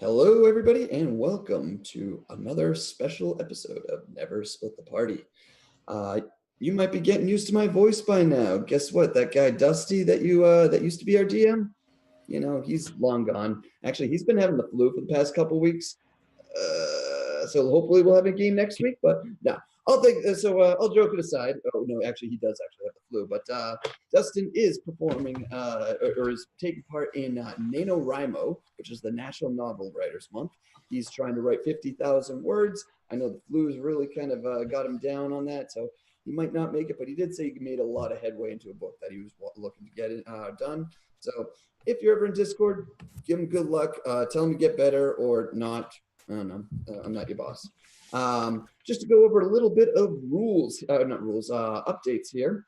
Hello, everybody, and welcome to another special episode of Never Split the Party. Uh, you might be getting used to my voice by now. Guess what? That guy Dusty that used to be our DM, he's long gone. Actually, he's been having the flu for the past couple weeks. So hopefully we'll have a game next week. But no, I'll think. I'll joke it aside. Oh no, actually he does actually have the flu. But Dustin is performing or is taking part in NaNoWriMo, which is the National Novel Writers Month. He's trying to write 50,000 words. I know the flu's really kind of got him down on that, so he might not make it. But he did say he made a lot of headway into a book that he was looking to get it done. So if you're ever in Discord, give him good luck. Tell him to get better or not. I don't know. I'm not your boss. Just to go over a little bit of updates here.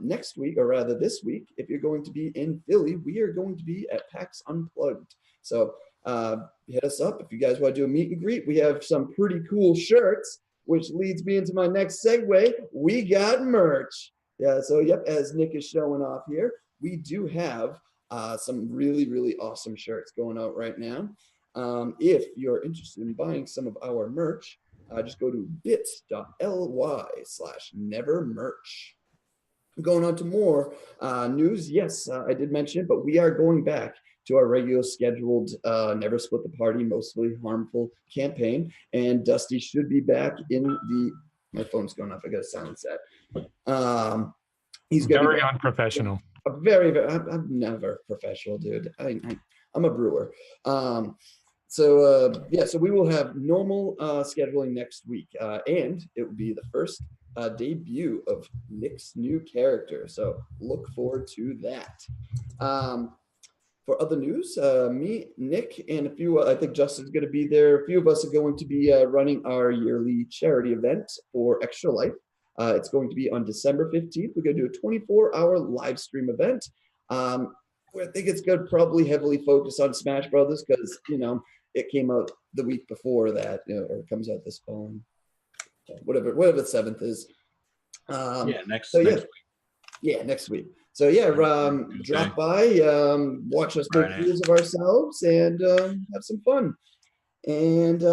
Next week, or rather this week, if you're going to be in Philly, we are going to be at PAX Unplugged. So hit us up if you guys want to do a meet and greet. We have some pretty cool shirts, which leads me into my next segue. We got merch. Yeah, so yep, as Nick is showing off here, we do have some really, really awesome shirts going out right now. If you're interested in buying some of our merch, just go to bit.ly/nevermerch. Going on to more news. Yes, I did mention it, but we are going back to our regular scheduled Never Split the Party, Mostly Harmful campaign. And Dusty should be back in the... My phone's going off. I got to silence that. He's very unprofessional. Very. I'm never professional, dude. I'm a brewer. So we will have normal scheduling next week, and it will be the first debut of Nick's new character. So look forward to that. For other news, me, Nick, and a few, I think Justin's going to be there. A few of us are going to be running our yearly charity event for Extra Life. It's going to be on December 15th. We're going to do a 24-hour live stream event. I think it's going to probably heavily focus on Smash Brothers because, it came out the week before that, or it comes out this fall, whatever the 7th is. Next week. Yeah, next week. So drop by, watch us make videos of ourselves, and have some fun. And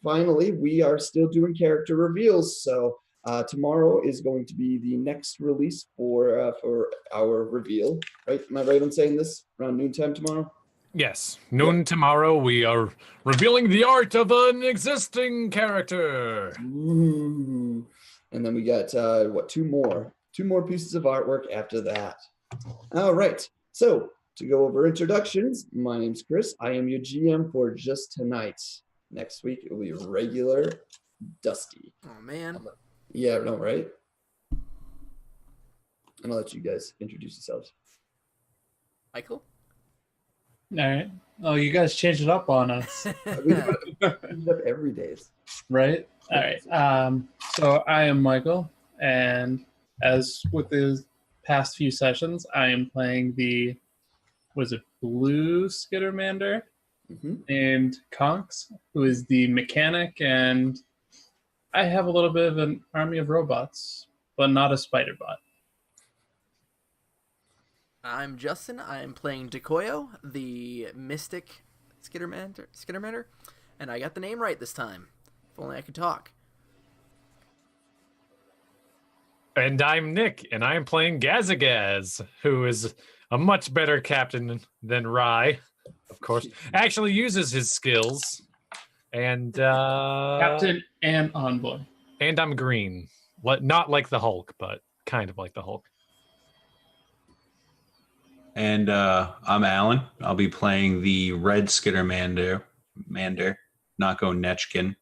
finally, we are still doing character reveals. So tomorrow is going to be the next release for our reveal. Right? Am I right on saying this? Around noontime tomorrow? Yes, noon tomorrow. We are revealing the art of an existing character. Ooh. And then we got two more pieces of artwork after that. All right. So to go over introductions, my name's Chris. I am your GM for just tonight. Next week it will be regular Dusty. Oh man. Yeah, no, right? And I'll let you guys introduce yourselves. Michael? All right. Oh, you guys changed it up on us. We do it up every day. Right? All right. So I am Michael, and as with the past few sessions, I am playing the, Blue Skittermander named Conks, who is the mechanic, and I have a little bit of an army of robots, but not a spider bot. I'm Justin. I am playing Decoyo, the mystic Skittermander, and I got the name right this time. If only I could talk. And I'm Nick, and I am playing Gazagaz, who is a much better captain than Rye, of course. Actually uses his skills. And Captain and envoy. And I'm green. Not like the Hulk, but kind of like the Hulk. And I'm Alan. I'll be playing the red Skittermander, Nako Nechkin.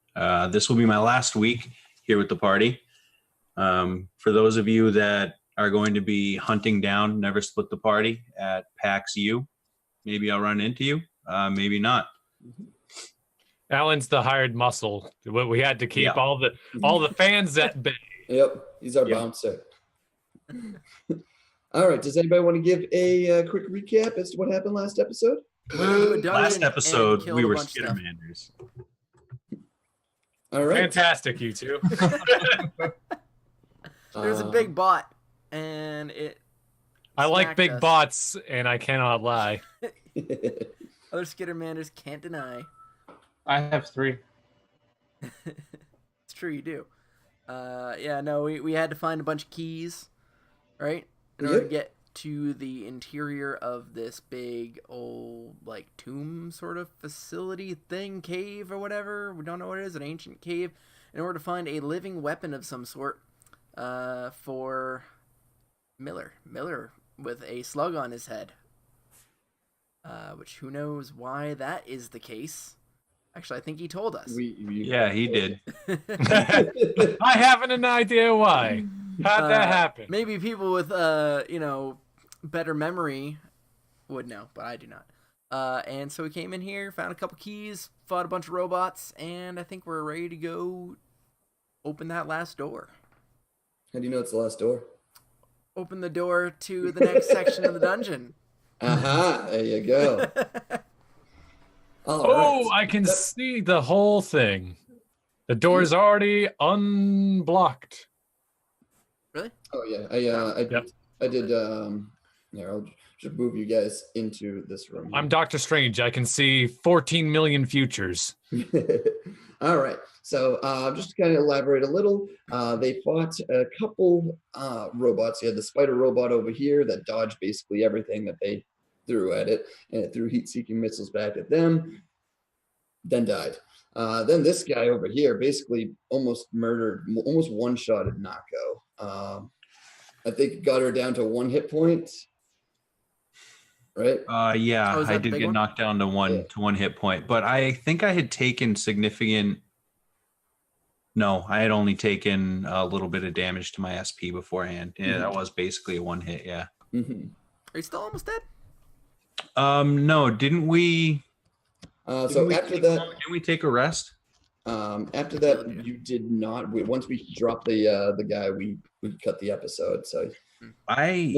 This will be my last week here with the party. For those of you that are going to be hunting down Never Split the Party at PAX U, maybe I'll run into you, maybe not. Alan's the hired muscle. We had to keep all the fans at bay. Yep, he's our bouncer. All right, does anybody want to give a quick recap as to what happened last episode? Last episode, we were Skittermanders. All right. Fantastic, you two. There's a big bot, and it... I like big bots, and I cannot lie. Other Skittermanders can't deny. I have 3. It's true, you do. Yeah, no, we had to find a bunch of keys, right? In order to get to the interior of this big old, like, tomb sort of facility thing, cave or whatever. We don't know what it is, an ancient cave. In order to find a living weapon of some sort for Miller. Miller with a slug on his head. Which, who knows why that is the case. Actually, I think he told us. Yeah, he did. I haven't an idea why. How'd that happen? Maybe people with, better memory would know, but I do not. And so we came in here, found a couple keys, fought a bunch of robots, and I think we're ready to go open that last door. How do you know it's the last door? Open the door to the next section of the dungeon. Aha, there you go. Oh, I can see the whole thing. The door's already unblocked. Really? Oh yeah, I did. Here, I'll just move you guys into this room. I'm Doctor Strange. I can see 14 million futures. All right. So just to kind of elaborate a little, they fought a couple robots. You had the spider robot over here that dodged basically everything that they threw at it, and it threw heat-seeking missiles back at them, then died. Then this guy over here basically almost one-shotted Nako. I think got her down to 1 hit point. Right? Yeah, Oh, I did get knocked down to one hit point, but I think I had taken significant. No, I had only taken a little bit of damage to my SP beforehand. Yeah, that was basically a 1 hit. Yeah. Mm-hmm. Are you still almost dead? No, didn't we? So after that, didn't we take a rest? After that, you did not. Once we dropped the guy, we cut the episode. So I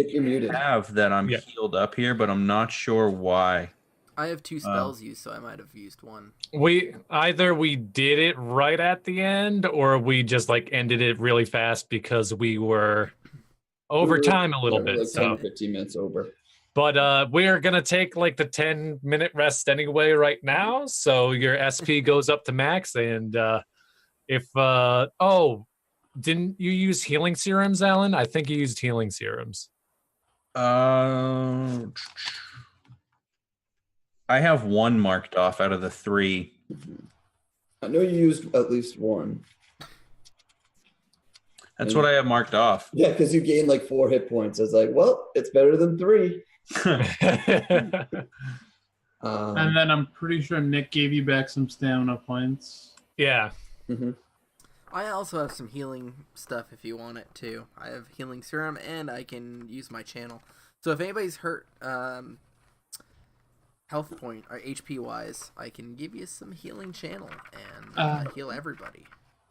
have that I'm healed up here, but I'm not sure why. I have 2 spells used, so I might have used 1. We did it right at the end, or we just like ended it really fast because we were over time a little bit. Like so 10-15 minutes over. But we're gonna take like the 10-minute rest anyway right now. So your SP goes up to max, and if didn't you use healing serums, Alan? I think you used healing serums. I have 1 marked off out of the 3. I know you used at least 1. That's what I have marked off. Yeah, because you gained like 4 hit points. I was like, well, it's better than 3. And then I'm pretty sure Nick gave you back some stamina points. Yeah. Mm-hmm. I also have some healing stuff if you want it too. I have healing serum and I can use my channel. So if anybody's hurt health point or HP wise, I can give you some healing channel and heal everybody.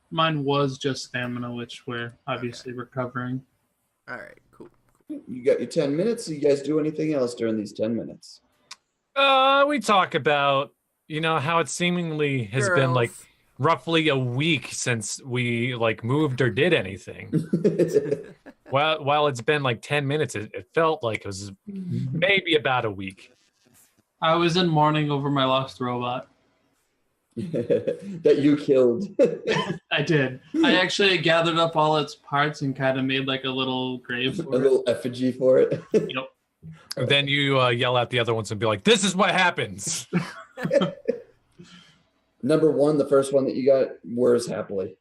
Mine was just stamina, which we're obviously recovering. All right, cool. You got your 10 minutes. You guys do anything else during these 10 minutes? We talk about, how it seemingly has been like roughly a week since we like moved or did anything. While it's been like 10 minutes, it felt like it was maybe about a week. I was in mourning over my lost robot. That you killed. I did. I actually gathered up all its parts and kind of made like a little grave for it. A little effigy for it. Yep. Then you yell at the other ones and be like, "This is what happens." Number 1, the first one that you got, wears happily.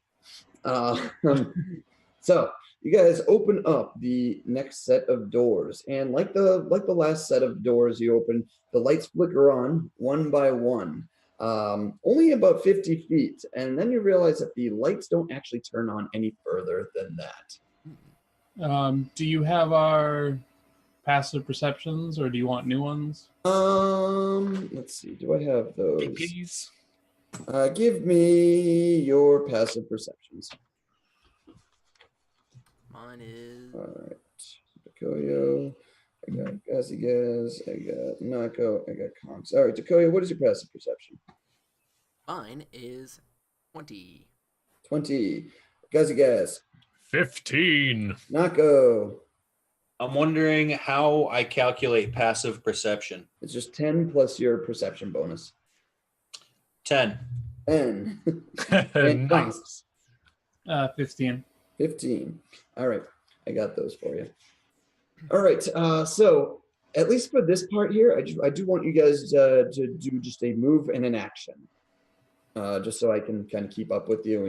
So you guys open up the next set of doors, and like the last set of doors you open, the lights flicker on one by one. Only about 50 feet, and then you realize that the lights don't actually turn on any further than that. Do you have our passive perceptions, or do you want new ones? Let's see. Do I have those? Please. Give me your passive perceptions. Mine is... All right. Dakoyo. I got Gazigaz. I got Nako. I got Conks. All right, Dakoyo, what is your passive perception? Mine is 20. 20. Gazigaz. 15. Nako. I'm wondering how I calculate passive perception. It's just 10 plus your perception bonus. 10. 10. And Nice. 15. 15. All right. I got those for you. All right. So at least for this part here, I do want you guys to do just a move and an action. Just so I can kind of keep up with you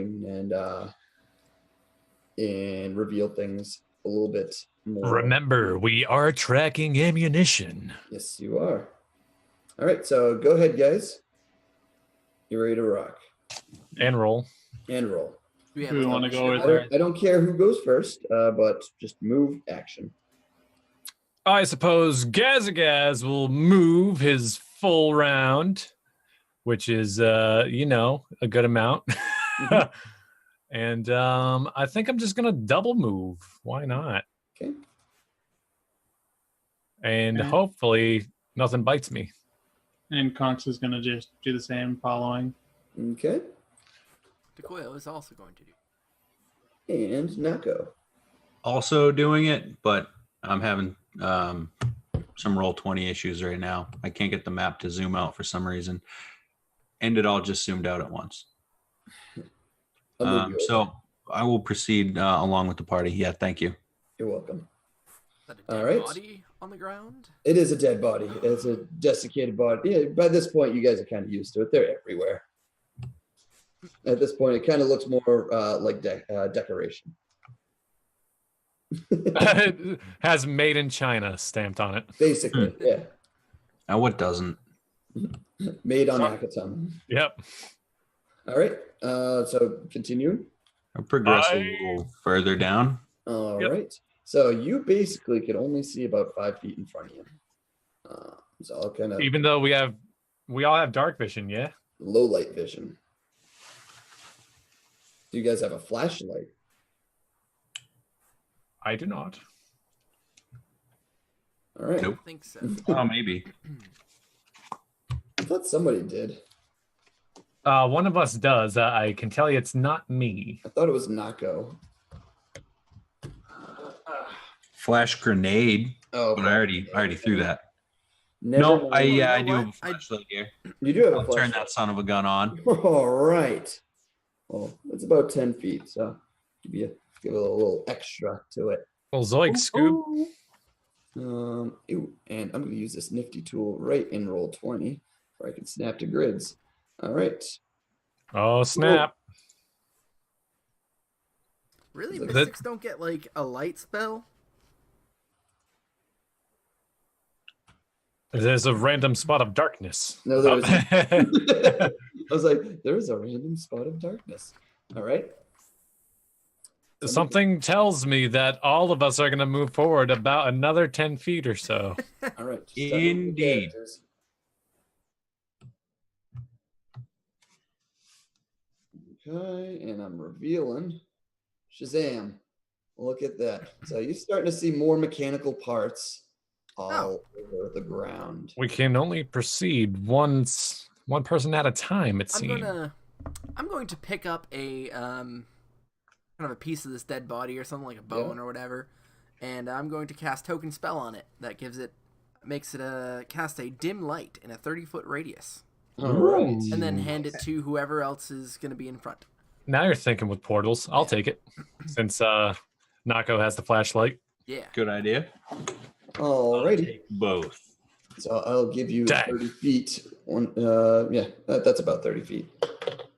and reveal things a little bit more. Remember, we are tracking ammunition. Yes, you are. All right. So go ahead, guys. You're ready to rock. And roll. And roll. Do we want to go with I don't care who goes first, but just move action. I suppose Gazagaz will move his full round, which is, a good amount. Mhm. And I think I'm just going to double move. Why not? Okay. And Okay. hopefully nothing bites me. And Conks is going to just do the same following. Okay. Decoyo is also going to do. And Nako. Also doing it, but I'm having some Roll20 issues right now. I can't get the map to zoom out for some reason. And it all just zoomed out at once. I'll move you over. So I will proceed along with the party. Yeah, thank you. You're welcome. Is that a dead All right. body on the ground? It is a dead body. It's a desiccated body. Yeah, by this point, you guys are kind of used to it. They're everywhere. At this point, it kind of looks more like decoration. It has made in China stamped on it. Basically, yeah. Now, what doesn't? Made on Sorry. Akatum. Yep. All right. So continue. I'll progress a little further down. All Yep. right. So you basically can only see about 5 feet in front of you. So I'll kind of Even though we all have dark vision, yeah? low light vision. Do you guys have a flashlight? I do not. All right. Nope. I think so. Oh, maybe. I thought somebody did. One of us does. I can tell you it's not me. I thought it was Nako. Flash grenade. Oh, But I already threw that. Never No, I mind. You know I do have a what? flashlight here. You do have a I'll turn flashlight. that son of a gun on. All right. Well, it's about 10 feet, so give a little extra to it. Well, Zoik Scoob. And I'm going to use this nifty tool right in Roll20 where I can snap to grids. All right. Oh, snap. Really? That- Mystics don't get like a light spell? There's a random spot of darkness. No, there isn't. Oh. I was like, there's a random spot of darkness. All right. Something tells me that all of us are going to move forward about another 10 feet or so. All right. just start moving the Indeed. characters. Okay, and I'm revealing Shazam. Look at that. So you're starting to see more mechanical parts all over the ground. We can only proceed one person at a time, it I'm seems. going to pick up a kind of a piece of this dead body or something like a bone or whatever, and I'm going to cast token spell on it that makes it cast a dim light in a 30-foot radius, All right. and then hand it to whoever else is going to be in front. Now you're thinking with portals. I'll take it since Nako has the flashlight. Yeah. Good idea. All righty. Take both. So I'll give you Dang. 30 feet. That's about 30 feet.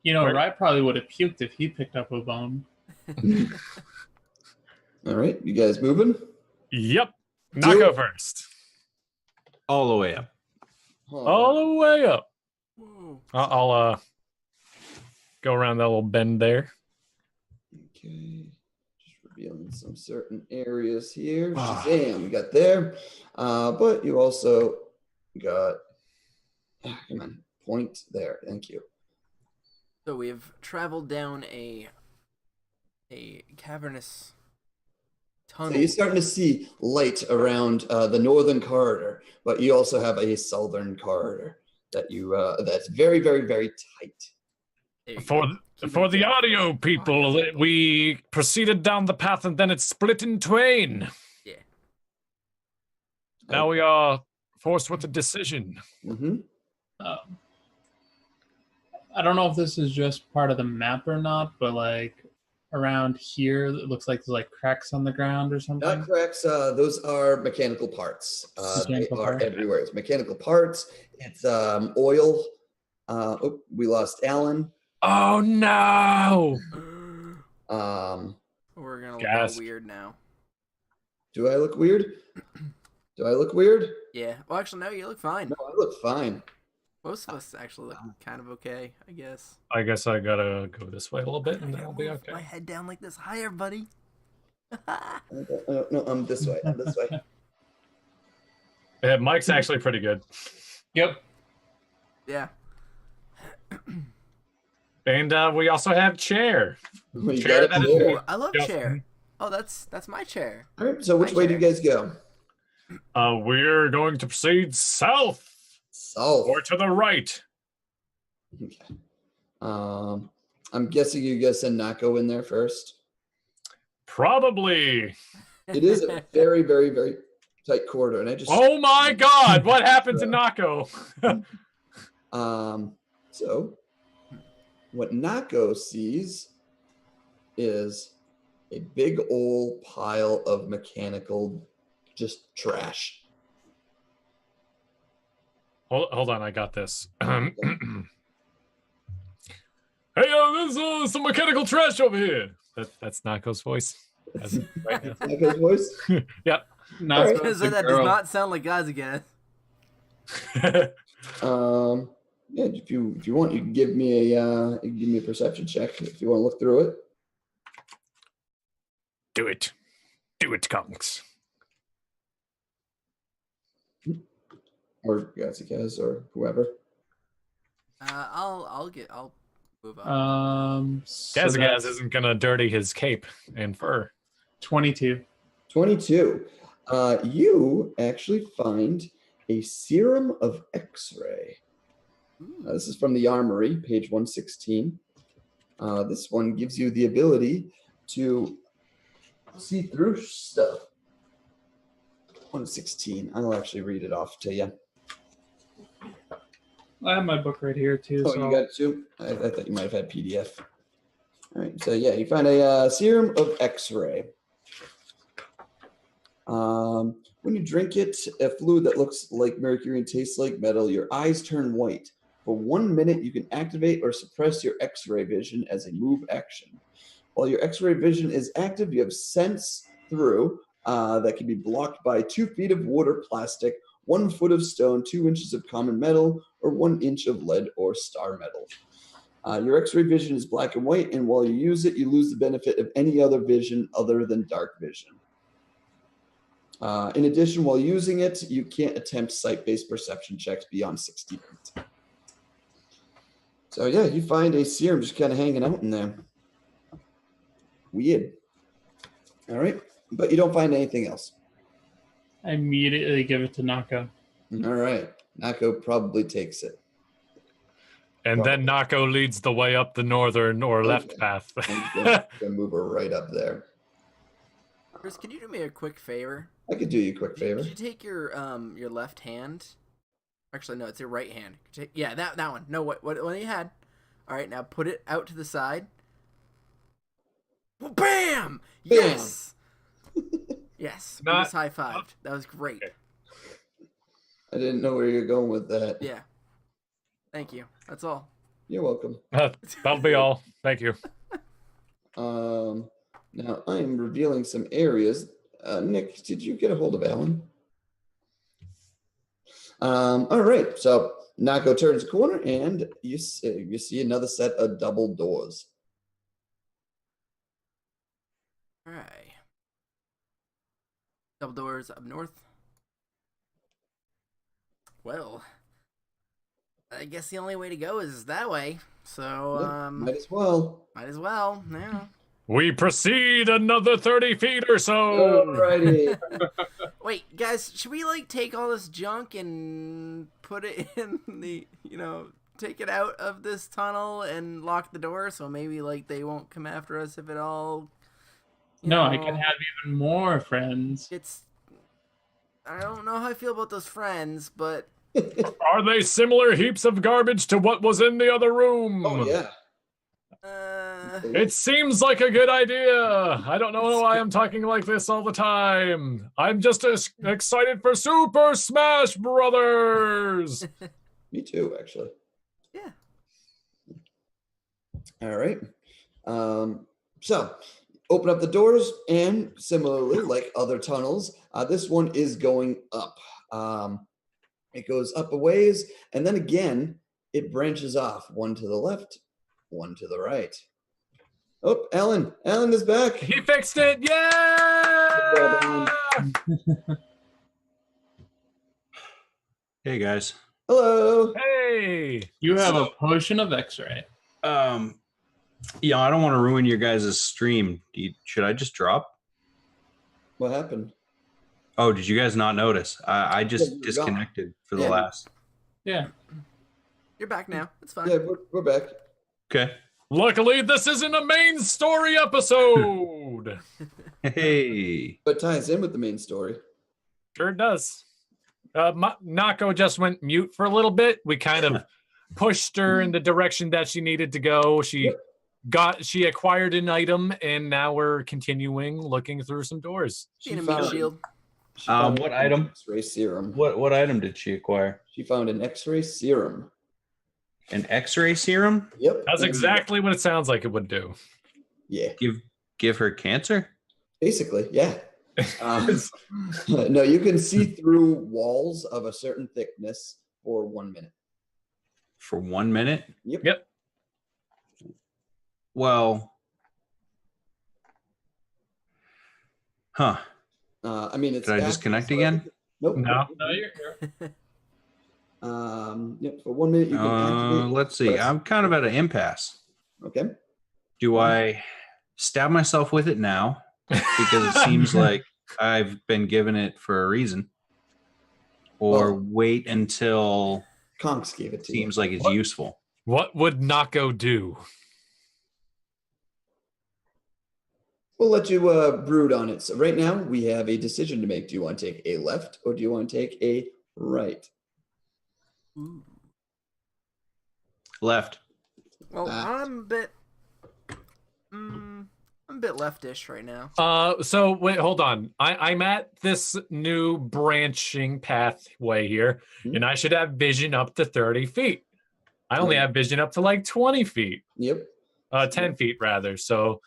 You know, Right. Rye probably would have puked if he picked up a bone. All right. You guys moving? Yep. Do Nako it. first. All the way up. All the way up. Whoa. I'll go around that little bend there. Okay. Just revealing some certain areas here. Shazam, you got there. But you also got, come on, point there. Thank you. So we have traveled down a cavernous tunnel. So you're starting to see light around the northern corridor, but you also have a southern corridor that that's very, very, very tight. There you For go. Keep for it the down. audio people, we proceeded down the path and then it split in twain. Now we are forced with a decision. Mm-hmm. I don't know if this is just part of the map or not, but like around here, it looks like there's like cracks on the ground or something. Not cracks. Those are mechanical parts. Mechanical they are parts. everywhere. It's mechanical parts. It's oil. We lost Alan. Oh no! We're gonna look all Gasp. weird now. Do I look weird? Do I look weird? Yeah. Well, actually, no. You look fine. No, I look fine. Most of us actually look kind of okay, I guess. I guess I gotta go this way a little bit, and I that'll gotta be move okay. my head down like this. Hi, everybody. No, I'm this way. I'm this way. Yeah, Mike's actually pretty good. Yep. Yeah. And we also have Chair. We Chair got that a is- chair. Ooh, I love Yes. chair. Oh, that's my chair. All right. So which Hi, way do you Chair. guys go? We're going to proceed south South. or to the right. Okay. I'm guessing you guys send Nako in there first. Probably. It is a very, very, very tight corridor, and I just Oh my God! What happened to Nako? So what Nako sees is a big old pile of mechanical just trash. Hold on, I got this. Hey, there's some mechanical trash over here. That's Nako's voice. As of right now. Nako's voice. Yep. Not Alright. supposed So to that grow. does not sound like guys again. Yeah, if you want, you can give me a perception check if you want to look through it. Do it, Conks. Or Gatsikas or whoever. I'll move on. So Gazagaz that's isn't gonna dirty his cape and fur. 22. 22. You actually find a serum of X-ray. This is from the Armory, page 116. This one gives you the ability to see through stuff. 116. I'll actually read it off to you. I have my book right here too. Oh, so you got it too? I thought you might have had PDF. All right, so yeah, you find a serum of X-ray. When you drink it, a fluid that looks like mercury and tastes like metal, your eyes turn white. For 1 minute, you can activate or suppress your X-ray vision as a move action. While your X-ray vision is active, you have sense through that can be blocked by 2 feet of water plastic, 1 foot of stone, 2 inches of common metal, or 1 inch of lead or star metal. Your X-ray vision is black and white, and while you use it, you lose the benefit of any other vision other than dark vision. In addition, while using it, you can't attempt sight-based perception checks beyond 60 feet. So yeah, you find a serum just kind of hanging out in there. Weird. All right, but you don't find anything else. I immediately give it to Naka. All right, Nako probably takes it. And then Nako leads the way up the northern or left Okay. path. I'm gonna move her right up there. Chris, can you do me a quick favor? I could do you a quick favor. Could you take your left hand? Actually, no, it's your right hand. Yeah, that one. No, what you had? All right, now put it out to the side. Well, bam! Yes. Yes. We Not- just high fived. That was great. Okay. I didn't know where you're going with that. Yeah. Thank you. That's all. You're welcome. That'll be all. Thank you. Now I am revealing some areas. Nick, did you get a hold of Alan? All right. So Nako turns the corner, and you see another set of double doors. All right. Double doors up north. Well, I guess the only way to go is that way. So, Yep, might as well. might as well. Yeah. We proceed another 30 feet or so. Alrighty. Wait, guys, should we like take all this junk and put it in the, take it out of this tunnel and lock the door so maybe like they won't come after us if it all. No, I can have even more friends. It's. I don't know how I feel about those friends, but Are they similar heaps of garbage to what was in the other room? Oh yeah. It seems like a good idea. I don't know why I'm talking like this all the time. I'm just excited for Super Smash Brothers. Me too, actually. Yeah. All right. So open up the doors, and similarly, like other tunnels, this one is going up. It goes up a ways, and then again, it branches off, one to the left, one to the right. Oh, Alan is back. He fixed it. Yeah! Hey guys. Hello. Hey! You have a potion of X-ray. Yeah, I don't want to ruin your guys' stream. Should I just drop? What happened? Oh, did you guys not notice? I just you're disconnected for the Yeah. last. Yeah. You're back now. It's fine. Yeah, we're back. Okay. Luckily, this isn't a main story episode. Hey. But ties in with the main story. Sure does. Nako just went mute for a little bit. We kind of pushed her in the direction that she needed to go. She acquired an item, and now we're continuing looking through some doors. Being a meat shield. What item? X-ray serum. What item did she acquire? She found an X-ray serum. An X-ray serum? Yep. That's exactly what it sounds like it would do. Yeah. Give her cancer? Basically, yeah. No, you can see through walls of a certain thickness for 1 minute. For 1 minute? Yep. Well. Huh. I mean, it's. Did I disconnect again? Nope. No. No, you're here. Yep. For 1 minute, you can activate. Let's see. I'm kind of at an impasse. Okay. Do I stab myself with it now? Because it seems like I've been given it for a reason. Or wait until Conks gave it it to you. seems like it's useful. What would Nako do? We'll let you brood on it. So right now, we have a decision to make. Do you want to take a left or do you want to take a right? Ooh. Left. Well, I'm a bit leftish right now. So wait, hold on. I'm at this new branching pathway here, and I should have vision up to 30 feet. I only have vision up to like 20 feet. Yep. 10 feet rather. So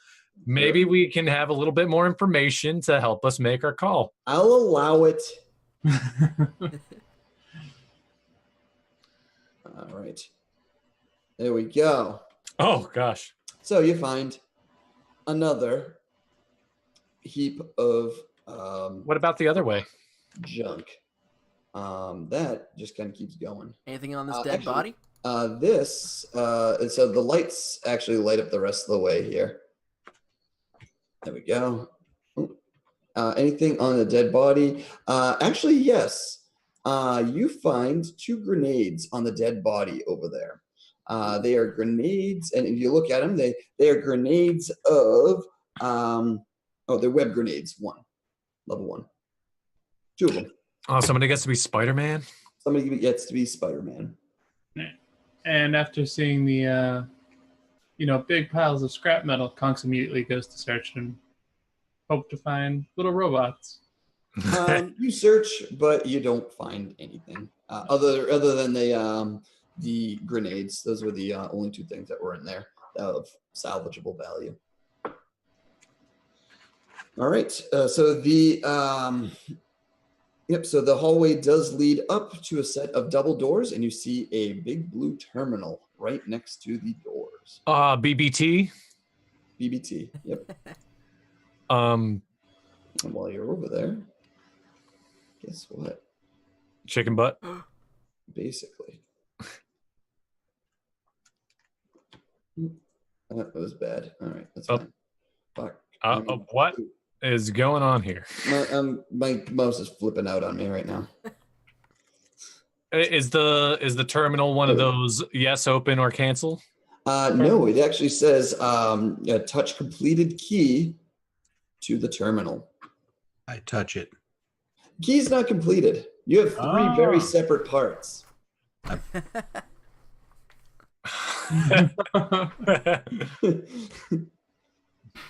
maybe we can have a little bit more information to help us make our call. I'll allow it. All right. There we go. Oh gosh. So you find another heap of What about the other way? junk. That just kind of keeps going. Anything on this dead body? So the lights actually light up the rest of the way here. There we go. Anything on the dead body? Actually, yes. You find 2 grenades on the dead body over there. They are grenades, and if you look at them, they are grenades of they're web grenades. Level 1. 2 of them. Oh, somebody gets to be Spider-Man? Somebody gets to be Spider-Man. And after seeing the, big piles of scrap metal, Conks immediately goes to search and hope to find little robots. You search, but you don't find anything other than the grenades. Those were the only 2 things that were in there of salvageable value. All right. So the hallway does lead up to a set of double doors, and you see a big blue terminal right next to the doors. BBT? BBT. Yep. And while you're over there, guess what? Chicken butt? Basically. That was bad. All right, that's fine. Fuck. What is going on here? My mouse is flipping out on me right now. Is the terminal one of those yes, open, or cancel? No, it actually says touch completed key to the terminal. I touch it. Key's not completed. You have three very separate parts.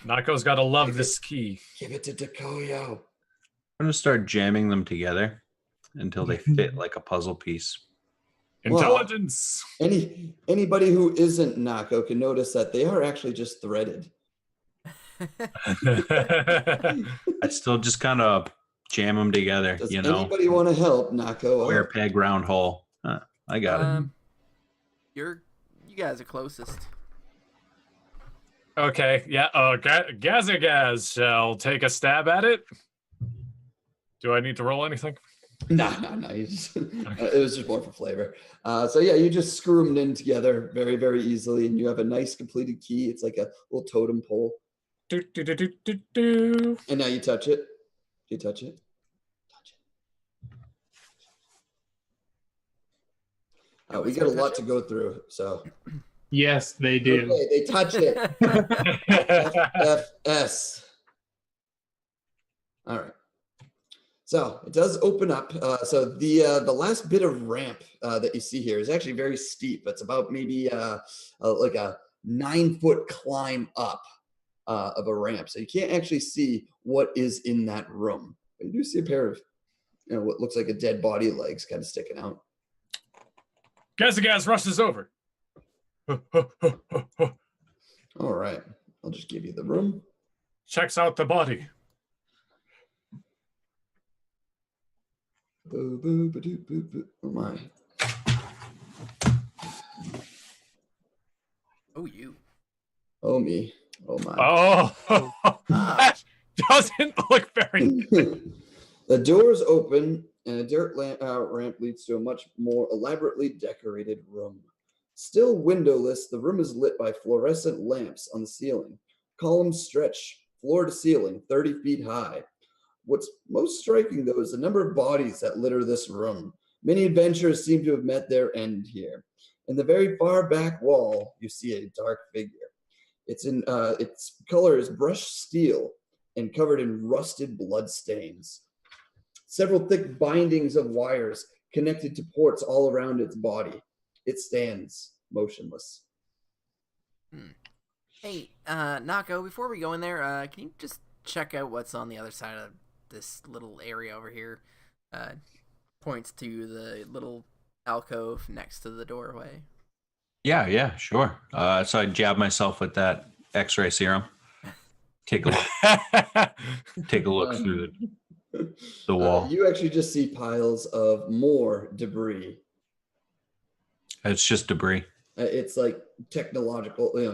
Nako's got to love this key. Give it to Dakoyo. I'm gonna start jamming them together until they fit like a puzzle piece. Intelligence. Anybody who isn't Nako can notice that they are actually just threaded. I still just kind of jam them together. Does anybody want to help Nako? Square peg, round hole. I got it. You guys are closest. Okay, yeah. Gazagaz shall take a stab at it. Do I need to roll anything? No. You just, it was just more for flavor. So yeah, you just screw them in together very, very easily, and you have a nice completed key. It's like a little totem pole. Do, do, do, do, do, do. And now you touch it. Do you touch it? Touch it. We got a lot to go through, so. Yes, they do. Okay, they touch it. FS. All right. So it does open up. So the last bit of ramp that you see here is actually very steep. It's about maybe like a 9-foot climb up of a ramp. So you can't actually see what is in that room. But you do see a pair of, what looks like a dead body legs kind of sticking out. Gazagaz rushes over. All right. I'll just give you the room. Checks out the body. Boo, boo, ba, doo, boo, boo. Oh my. Oh, you. Oh me. Oh my. Oh, that doesn't look very good. The doors open and a dirt ramp leads to a much more elaborately decorated room. Still windowless, the room is lit by fluorescent lamps on the ceiling. Columns stretch floor to ceiling, 30 feet high. What's most striking, though, is the number of bodies that litter this room. Many adventurers seem to have met their end here. In the very far back wall, you see a dark figure. Its color is brushed steel and covered in rusted blood stains. Several thick bindings of wires connected to ports all around its body. It stands motionless. Hey, Nako, before we go in there, can you just check out what's on the other side of this little area over here? Points to the little alcove next to the doorway. Yeah, sure. So I jab myself with that X-ray serum. Take a look. Take a look through the wall. You actually just see piles of more debris. It's just debris. It's like technology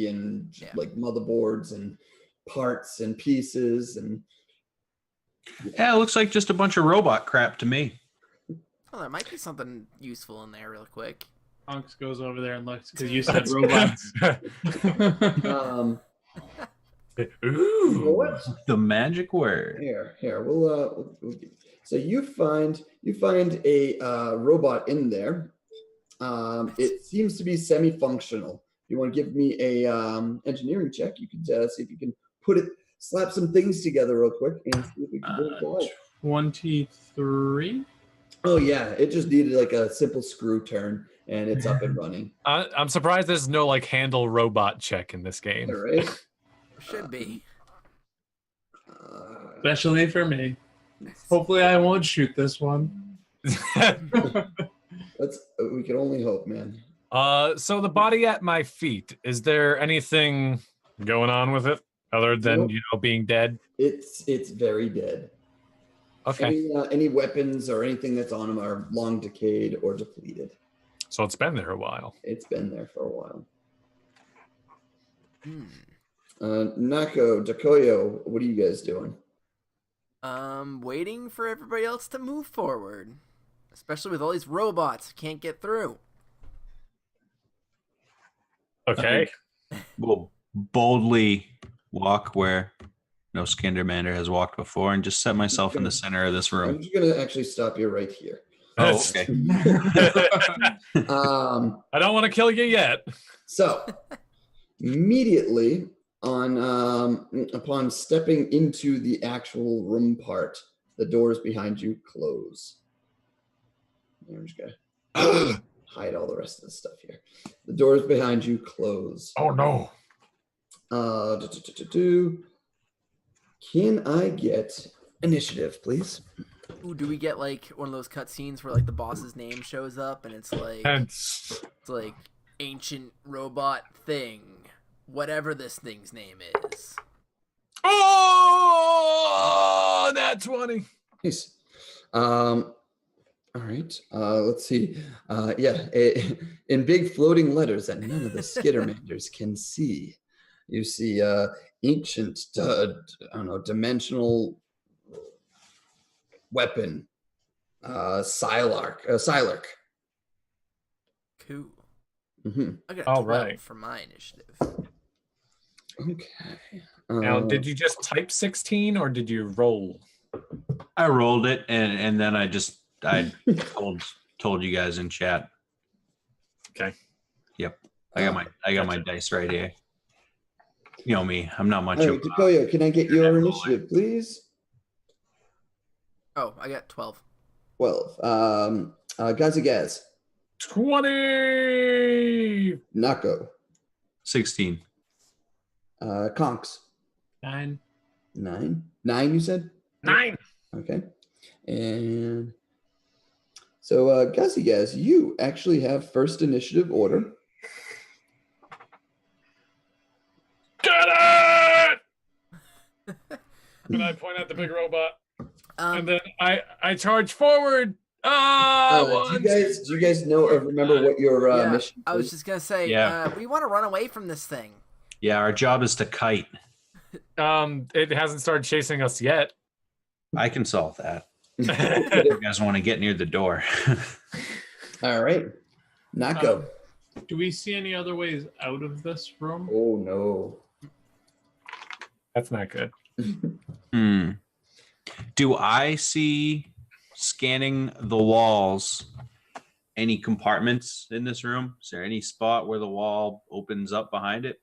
and like motherboards and parts and pieces and. Yeah, it looks like just a bunch of robot crap to me. Oh, there might be something useful in there real quick. Tonks goes over there and looks because you said robots. Ooh, what? The magic word. Here. We'll so you find a robot in there. It seems to be semi-functional. If you want to give me a engineering check, you could see if you can slap some things together real quick and see if we can bring it to life. 23. Oh yeah, it just needed like a simple screw turn, and it's up and running. I'm surprised there's no like handle robot check in this game. All right. Should be. Especially for me. Hopefully I won't shoot this one. We can only hope, man. So the body at my feet, is there anything going on with it other than being dead? It's very dead. Okay. Any weapons or anything that's on them are long decayed or depleted. So it's been there a while. It's been there for a while. Nako, Dakoyo, what are you guys doing? Waiting for everybody else to move forward. Especially with all these robots who can't get through. Okay. We'll boldly walk where no Skindermander has walked before and just set myself in the center of this room. I'm just going to actually stop you right here. Oh, okay. I don't want to kill you yet. So, immediately upon stepping into the actual room part, the doors behind you close. I'm just gonna hide all the rest of the stuff here. The doors behind you close. Oh no. Can I get initiative, please? Ooh, do we get like one of those cutscenes where like the boss's name shows up and it's like ancient robot thing, whatever this thing's name is. Oh, that's 20. Nice. All right. Let's see. In big floating letters that none of the Skittermanders can see, you see ancient, dimensional weapon, Psylark. Cool. Mm-hmm. I got All 12 right. for my initiative. Okay. Now, did you just type 16 or did you roll? I rolled it, and then I told you guys in chat. Okay. Yep. I got my dice right here. You know me. I'm not much All of right, Decoyo, can I get your initiative, please? Oh, I got 12. 12. Gazagaz. 20. Nako. 16. Conks. 9. 9. 9, you said? 9. Okay. And so, Gazagaz, you actually have first initiative order. Get it! And I point at the big robot. And then I charge forward. Do you guys know or remember what your mission I was is? just going to say, Yeah. we want to run away from this thing. Yeah, our job is to kite. It hasn't started chasing us yet. I can solve that. You guys want to get near the door. All right. Nako. Do we see any other ways out of this room? Oh, no. That's not good. Do I see, scanning the walls, any compartments in this room? Is there any spot where the wall opens up behind it?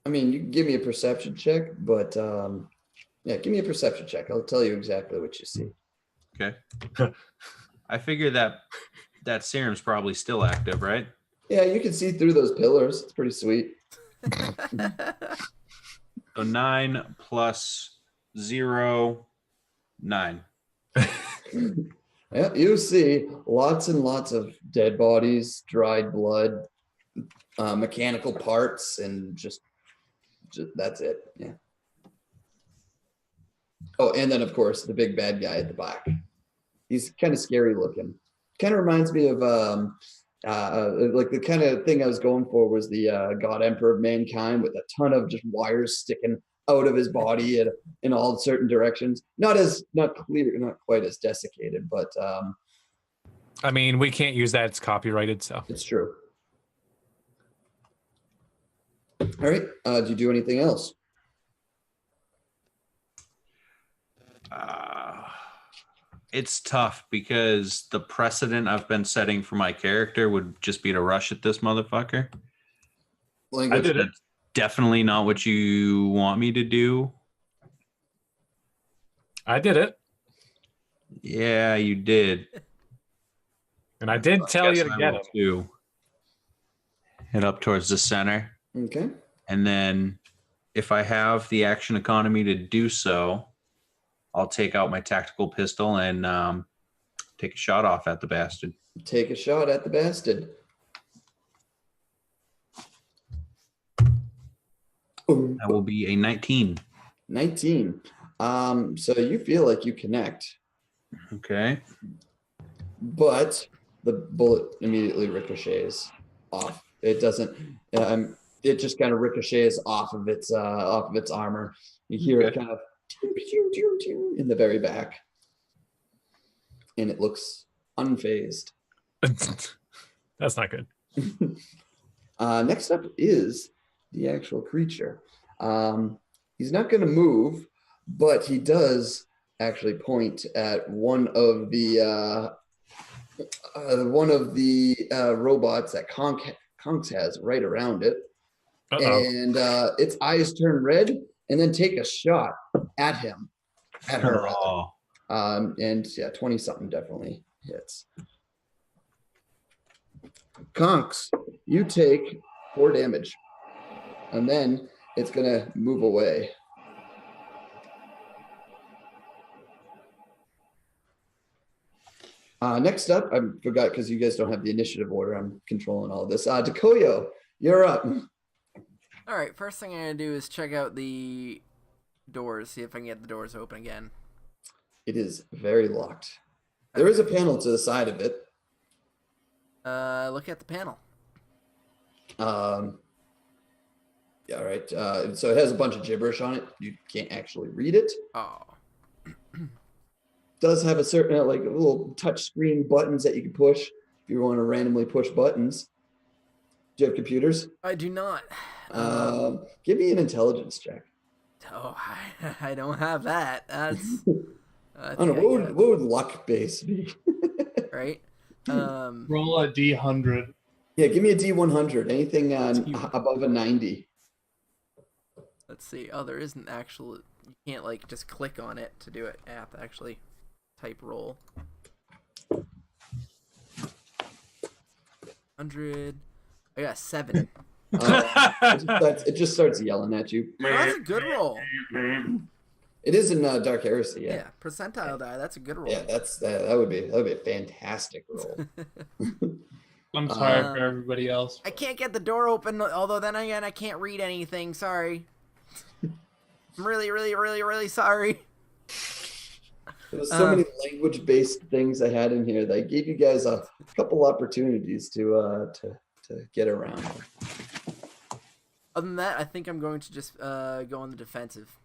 I mean, you can give me a perception check, but give me a perception check. I'll tell you exactly what you see. Okay. I figure that serum's probably still active, right? Yeah, you can see through those pillars. It's pretty sweet. So 9 plus 0, 9. Yeah, you see lots and lots of dead bodies, dried blood, mechanical parts, and just that's it. Yeah. Oh, and then of course the big bad guy at the back. He's kind of scary looking. Kind of reminds me of like the kind of thing I was going for was the God Emperor of Mankind with a ton of just wires sticking out of his body in all certain directions. Not quite as desiccated, but I mean, we can't use that. It's copyrighted, so. it's true. All right. Do you do anything else? It's tough because the precedent I've been setting for my character would just be to rush at this motherfucker. Language. I did it. That's definitely not what you want me to do. I did it. Yeah, you did. And I did tell you to get him. Too. Head up towards the center. Okay. And then if I have the action economy to do so, I'll take out my tactical pistol and take a shot off at the bastard. Take a shot at the bastard. That will be a 19. 19. So you feel like you connect, Okay. but the bullet immediately ricochets off. It doesn't. It just kind of ricochets off of its armor. You hear it kind of in the very back, and it looks unfazed. That's not good. Next up is the actual creature. He's not going to move, but he does actually point at one of the robots that Conks has right around it. Uh-oh. And its eyes turn red and then take a shot at him, at her. Oh, And yeah, 20 something definitely hits. Conks, you take 4 damage, and then it's gonna move away. Next up, I forgot because you guys don't have the initiative order. I'm controlling all of this. Dekoyo, you're up. All right, first thing I'm gonna do is check out the doors, see if I can get the doors open again. It is very locked. There is a panel to the side of it. Look at the panel. Yeah, all right. So it has a bunch of gibberish on it. You can't actually read it. Oh. Does have a certain like little touch screen buttons that you can push if you want to randomly push buttons. Do you have computers? I do not. Give me an intelligence check. Oh, I don't have that. That's. I don't know. What would luck base be? Right. Roll a D100. Yeah, give me a D100. Anything above a 90. Let's see. Oh, there isn't actual. You can't like just click on it to do it. I have to actually type roll. 100. I got 7. It just starts yelling at you. Oh, that's a good roll. It is in Dark Heresy. Yeah, percentile die. That's a good roll. Yeah, that would be a fantastic roll. I'm sorry for everybody else. I can't get the door open. Although then again, I can't read anything. Sorry. I'm really, really, really, really sorry. There's so many language-based things I had in here that I gave you guys a couple opportunities to get around. Other than that, I think I'm going to just go on the defensive.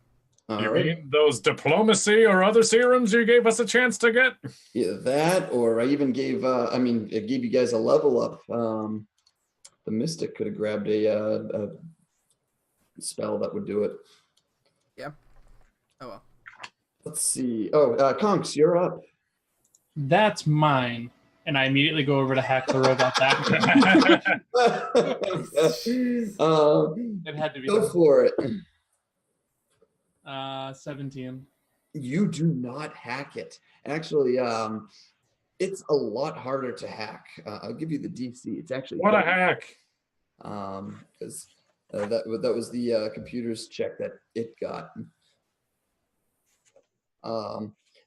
You mean those diplomacy or other serums you gave us a chance to get? Yeah, that, or I even gave, it gave you guys a level up. The Mystic could have grabbed a spell that would do it. Yeah. Oh, well. Let's see. Oh, Conks, you're up. That's mine. And I immediately go over to hack the robot back. It had to be. Go for it. 17. You do not hack it. Actually, it's a lot harder to hack. I'll give you the DC. It's actually what a hack. Because that was the computer's check that it got.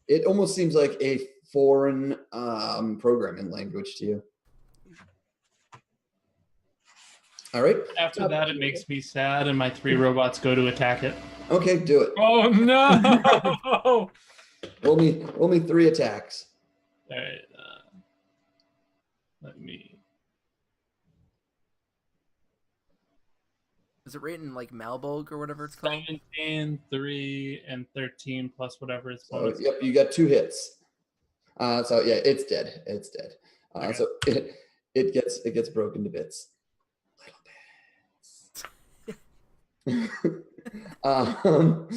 It almost seems like a foreign programming language to you. All right. After that, it makes me sad, and my 3 robots go to attack it. Okay, do it. Oh no! Roll me 3 attacks. All right. Let me. Is it written like Malbolg or whatever it's called? 17, 3, and 13 plus whatever it's So, bonus. yep, you got 2 hits. So yeah, it's dead. It's dead. Okay. So it gets broken to bits. Little bits. All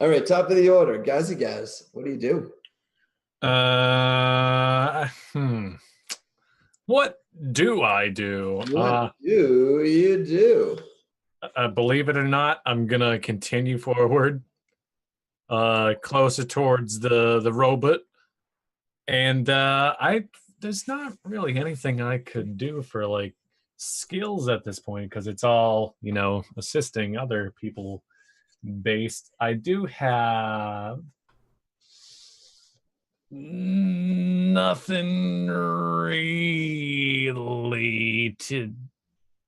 right, top of the order, Gaz. What do you do? What do I do? What do you do? Believe it or not, I'm gonna continue forward, closer towards the robot, and there's not really anything I could do for like skills at this point because it's all assisting other people based. I do have nothing really to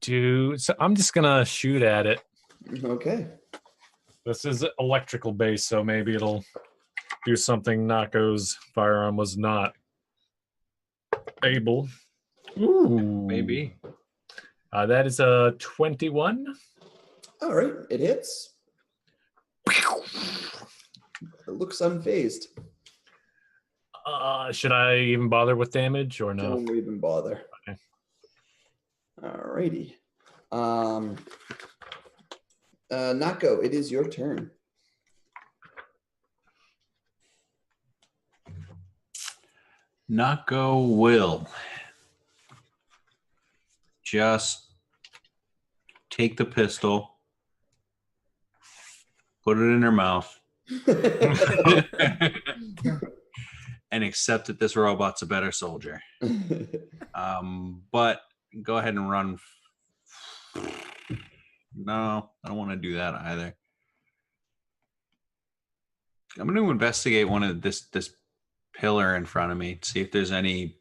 do, so I'm just gonna shoot at it. Okay. This is electrical based, so maybe it'll do something Nako's firearm was not able. Ooh. Maybe. That is a 21. All right, it hits. It looks unfazed. Should I even bother with damage or no? Don't even bother. Okay. All righty. Nako, it is your turn. Nako will just take the pistol, put it in her mouth, accept that this robot's a better soldier. But go ahead and run. No, I don't want to do that either. I'm going to investigate one of this pillar in front of me, see if there's any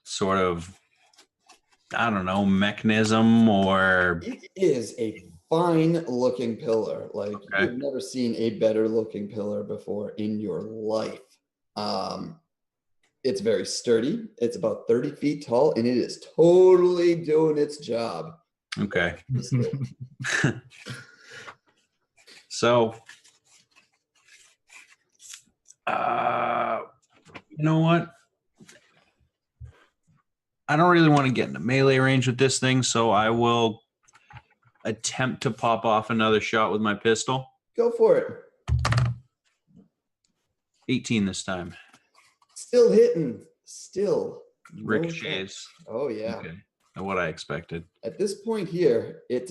sort of, I don't know, mechanism or. It is a fine looking pillar. Like you've never seen a better looking pillar before in your life. It's very sturdy. It's about 30 feet tall, and it is totally doing its job. Okay. So, you know what? I don't really want to get into melee range with this thing, so I will attempt to pop off another shot with my pistol. Go for it. 18 this time. Still hitting. Still. Ricochets. Oh, yeah. Okay. What I expected. At this point here, it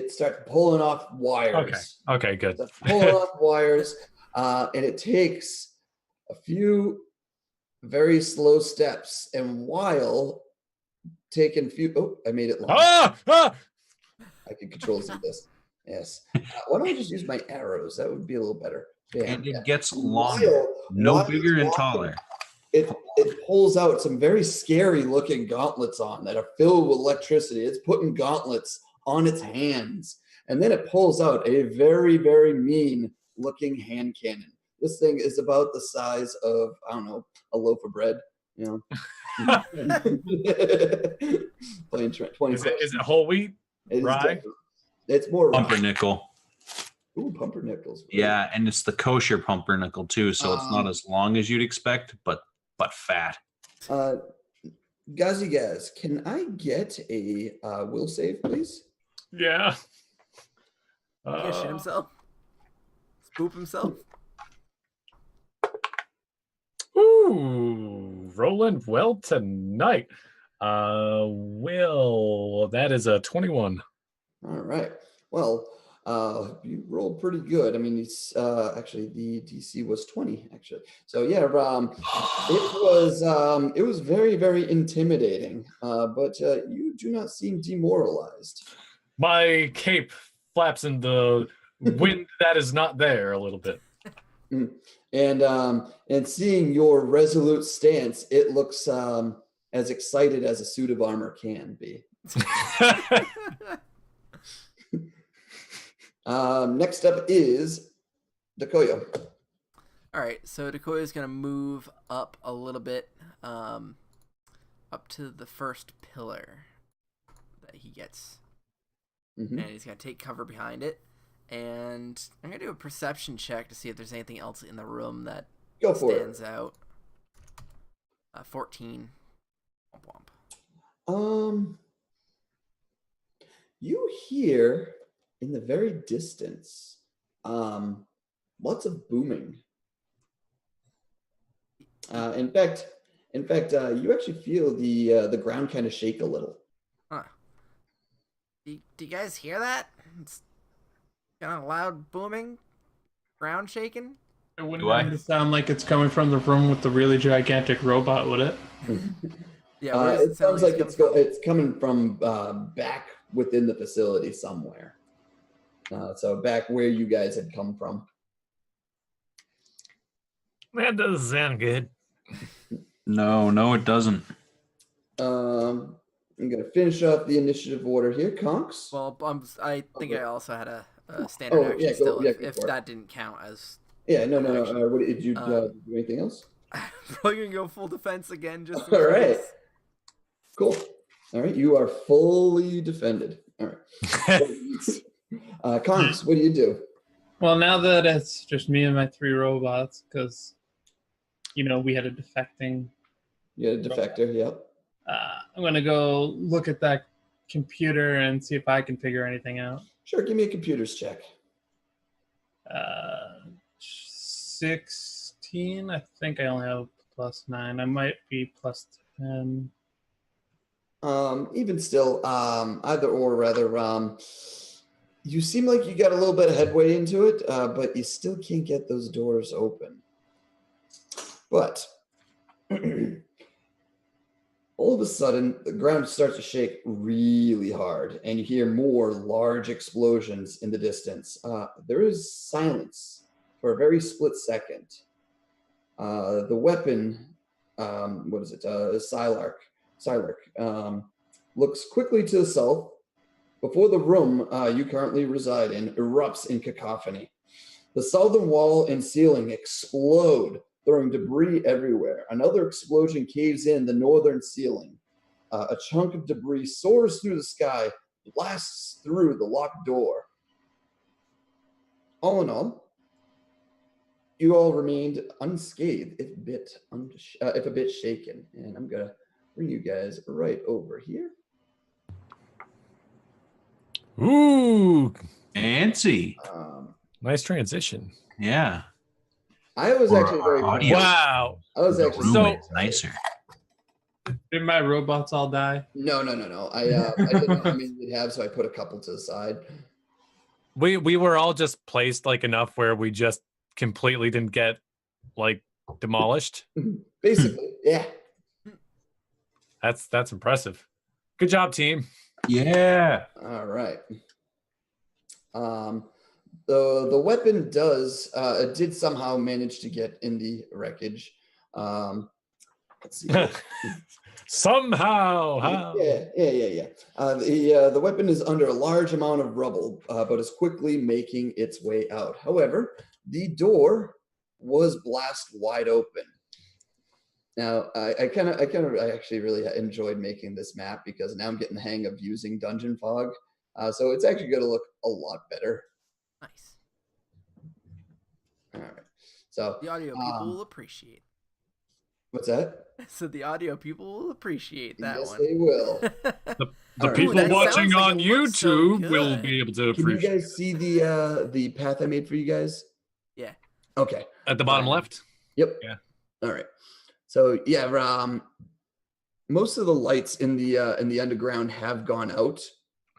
starts pulling off wires. Okay, good. It's pulling off wires, and it takes a few very slow steps. And while taking I made it long. I can control some of this. Yes. Why don't I just use my arrows? That would be a little better. Bam, And it gets longer, no bigger and taller. It pulls out some very scary looking gauntlets on that are filled with electricity. It's putting gauntlets on its hands. And then it pulls out a very, very mean looking hand cannon. This thing is about the size of, I don't know, a loaf of bread. You know, playing 20. Is it whole wheat? Rye? It's more Pumpernickel. Ooh, pumpernickels. Yeah, and it's the kosher pumpernickel too, so it's not as long as you'd expect, but fat. Gazi Gaz, can I get a will save, please? Yeah. Shit himself. Spoop himself. Ooh, rolling well tonight. Will, that is a 21. All right. Well, you rolled pretty good. I mean, it's actually the DC was 20 actually. So yeah, it was very, very intimidating. But you do not seem demoralized. My cape flaps in the wind that is not there a little bit. And seeing your resolute stance, it looks as excited as a suit of armor can be. Next up is Dekoyo. All right, so Dekoyo's gonna move up a little bit, up to the first pillar that he gets, and he's gonna take cover behind it. And I'm gonna do a perception check to see if there's anything else in the room that stands out. 14. Womp. You hear in the very distance, lots of booming. In fact, you actually feel the ground kind of shake a little. Huh. Do you guys hear that? It's kind of loud booming, ground shaking. It wouldn't sound like it's coming from the room with the really gigantic robot, would it? Yeah, it sounds like it's coming from back within the facility somewhere. So back where you guys had come from. That doesn't sound good. No, it doesn't. I'm gonna finish up the initiative order here, Conks. Well, I think I also had a standard action still. If that didn't count as. Yeah, no. What did you do? Anything else? I'm probably gonna go full defense again. Just all right. Cool. All right, you are fully defended. All right. Conks, what do you do? Well, now that it's just me and my 3 robots, because we had a defecting. You had a defector, yep. I'm gonna go look at that computer and see if I can figure anything out. Sure, give me a computers check. 16. I think I only have +9. I might be +10. Even still, either or rather, you seem like you got a little bit of headway into it, but you still can't get those doors open. But all of a sudden, the ground starts to shake really hard, and you hear more large explosions in the distance. There is silence for a very split second. The weapon, what is it? Sylark, looks quickly to the south before the room you currently reside in erupts in cacophony. The southern wall and ceiling explode, throwing debris everywhere. Another explosion caves in the northern ceiling. A chunk of debris soars through the sky, blasts through the locked door. All in all, you all remained unscathed, if a bit shaken. And I'm gonna bring you guys right over here. Ooh, Fancy. nice transition. Yeah. I was Or actually very audio. Wow. I was The actually room So- is nicer. Did my robots all die? No. I didn't know how many you'd have, so I put a couple to the side. We were all just placed like enough where we just completely didn't get like demolished. Basically, yeah. That's impressive. Good job, team. Yeah. All right. The weapon it did somehow manage to get in the wreckage. Let's see. Somehow. How? Yeah. The weapon is under a large amount of rubble, but is quickly making its way out. However, the door was blast wide open. Now, I actually really enjoyed making this map because now I'm getting the hang of using Dungeon Fog. So it's actually going to look a lot better. Nice. All right. So The audio people will appreciate. what's that? So the audio people will appreciate that Yes, one. they will. The All right. people Ooh, that watching sounds like on it looks so YouTube will good. be able to Can you appreciate guys see the path I made for you guys? Yeah. Okay. at the bottom left. Yep. Yeah. All right. So yeah, most of the lights in the underground have gone out.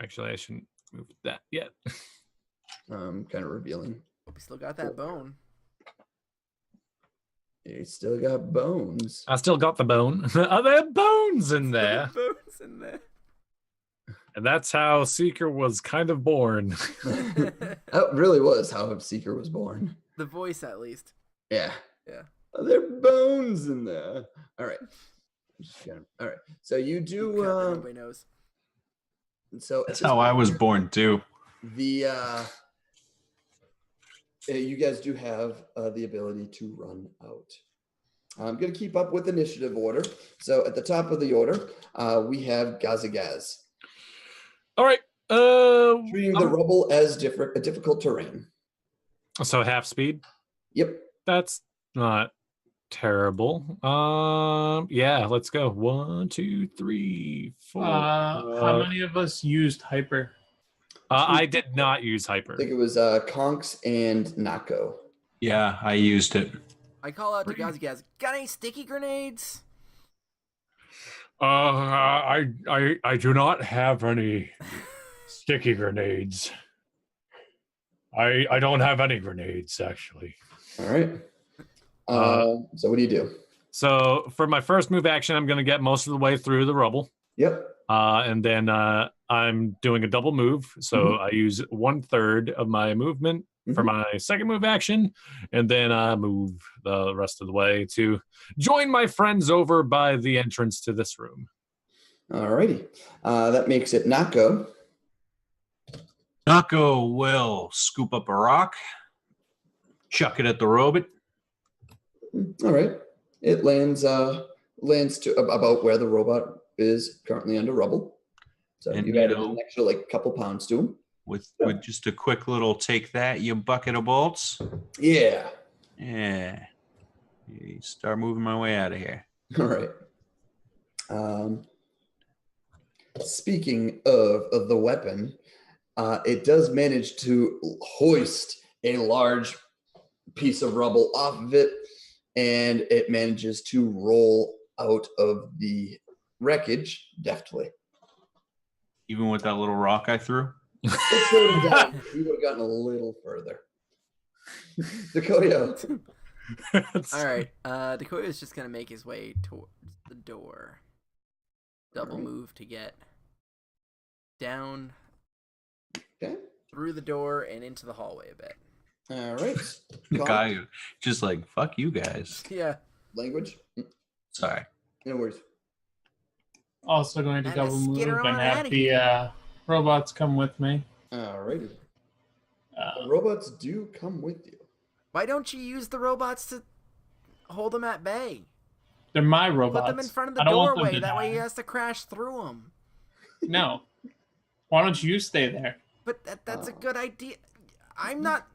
Actually, I shouldn't move that yet. Kind of revealing. Hope you still got that bone. You still got bones. I still got the bone. Are there bones in there? Bones in there. And that's how Seeker was kind of born. That really was how Seeker was born. The voice, at least. Yeah. Yeah. Are there bones in there? All right. All right. So you Cut that do. nobody knows. So That's how I was born too. The you guys do have the ability to run out. I'm going to keep up with initiative order. So at the top of the order, we have Gazagaz. All right. Treating the rubble as a difficult terrain. So half speed. Yep. That's not terrible. Yeah, let's go. 1, 2, 3, 4. How many of us used hyper? I did not use I hyper. think it was Conks and Nako. Yeah, I used it. I call out to Gazagaz. Got any sticky grenades? I do not have any sticky grenades. I don't have any grenades actually. All right. So what do you do? So for my first move action, I'm going to get most of the way through the rubble. Yep. And then I'm doing a double move. So I use 1/3 of my movement for my second move action. And then I move the rest of the way to join my friends over by the entrance to this room. All righty. That makes it Nako. Nako will scoop up a rock, chuck it at the robot. All right. It lands to about where the robot is currently under rubble. So And, you've you added know, an extra couple pounds to him. With just a quick little take that, you bucket of bolts. Yeah. Yeah. You start moving my way out of here. All right. Speaking of the weapon, it does manage to hoist a large piece of rubble off of it, and it manages to roll out of the wreckage deftly. Even with that little rock I threw. It slowed him down. He would have gotten a little further. Dakota. All right. Dakota is just gonna make his way towards the door. Double move to get down Okay. through the door and into the hallway a bit. All right. The Con- guy just like, fuck you guys. Yeah. Language. Sorry. No worries. Also going to And double let's get move her and on have outta the robots come with me. All righty. Uh, The robots do come with you. Why don't you use the robots to hold them at bay? They're my robots. Put them in front of the I don't want them doorway. to That way he die. has to crash through them. No. Why don't you stay there? But that's a good idea. I'm not.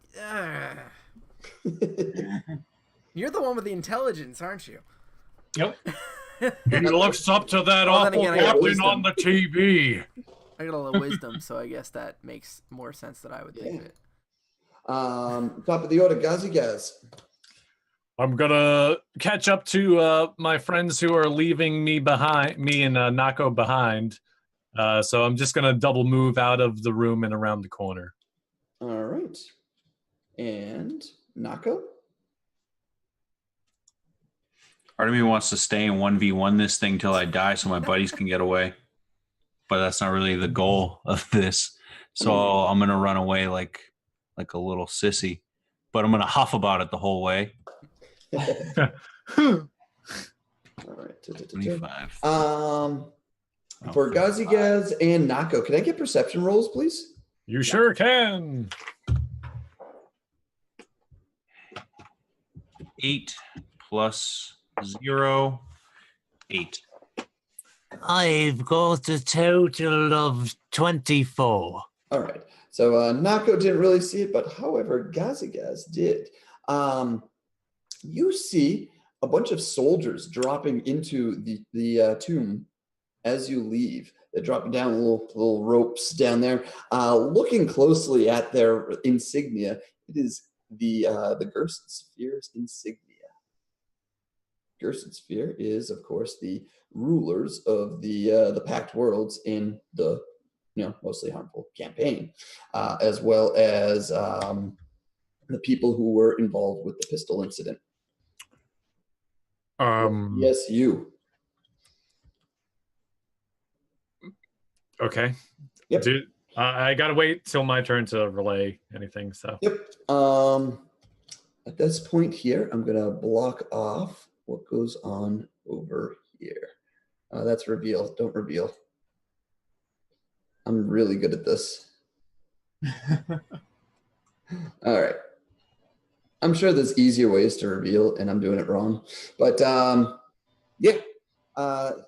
You're the one with the intelligence, aren't you? Yep. He looks up to that Well, then awful again, I got captain wisdom. on the TV. I got a little wisdom, so I guess that makes more sense than I would think of it. Top of the order, Gazigaz. I'm gonna catch up to my friends who are leaving me behind, me and Nako behind. So I'm just gonna double move out of the room and around the corner. All right. And Nako? Part of me wants to stay and 1v1 this thing till I die so my buddies can get away. But that's not really the goal of this. So I'm going to run away like a little sissy. But I'm going to huff about it the whole way. All right. 25. For Gazigaz and Nako, can I get perception rolls, please? You sure can. 8 plus 0, 8. I've got a total of 24. All right. So Nako didn't really see it, but however, Gazigaz did. You see a bunch of soldiers dropping into the tomb as you leave. They're dropping down little ropes down there. Looking closely at their insignia, it is the Gerson Sphere's insignia. Gerson Sphere is, of course, the rulers of the Pact Worlds in the mostly harmful campaign, as well as the people who were involved with the pistol incident. Yes, you. Okay. Yep. Dude, I gotta wait till my turn to relay anything. So. Yep. At this point here, I'm gonna block off what goes on over here. That's reveal. Don't reveal. I'm really good at this. All right. I'm sure there's easier ways to reveal, and I'm doing it wrong. But yeah,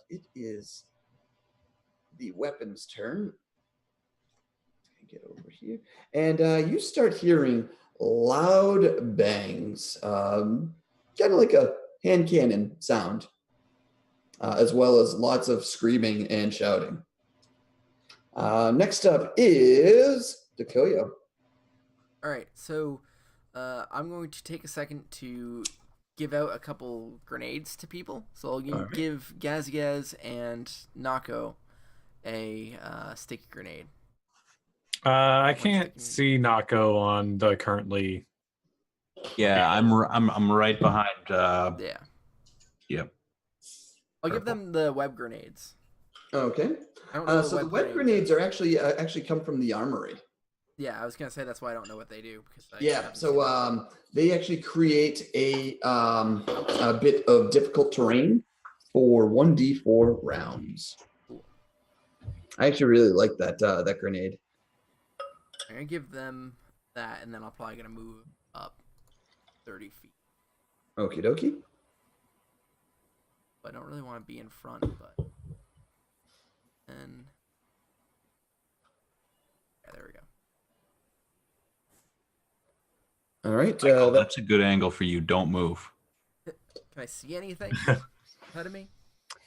it is the weapons turn. Get over here, and you start hearing loud bangs, kind of like a hand cannon sound, as well as lots of screaming and shouting. Next up is Dakoyo. All right, so I'm going to take a second to give out a couple grenades to people. So I'll give Gazgaz and Nako a sticky grenade. I can't see Nako on the currently. Yeah, I'm right behind. Yeah. Yep. I'll give them the web grenades. Okay. I don't know So the web grenades are actually come from the armory. Yeah, I was gonna say that's why I don't know what they do because so they actually create a bit of difficult terrain for 1d4 rounds. Cool. I actually really like that grenade. I'm gonna give them that, and then I'm probably gonna move up 30 feet. Okie dokie. I don't really want to be in front, but then there we go. All right. Michael, that's a good angle for you. Don't move. Can I see anything ahead of me?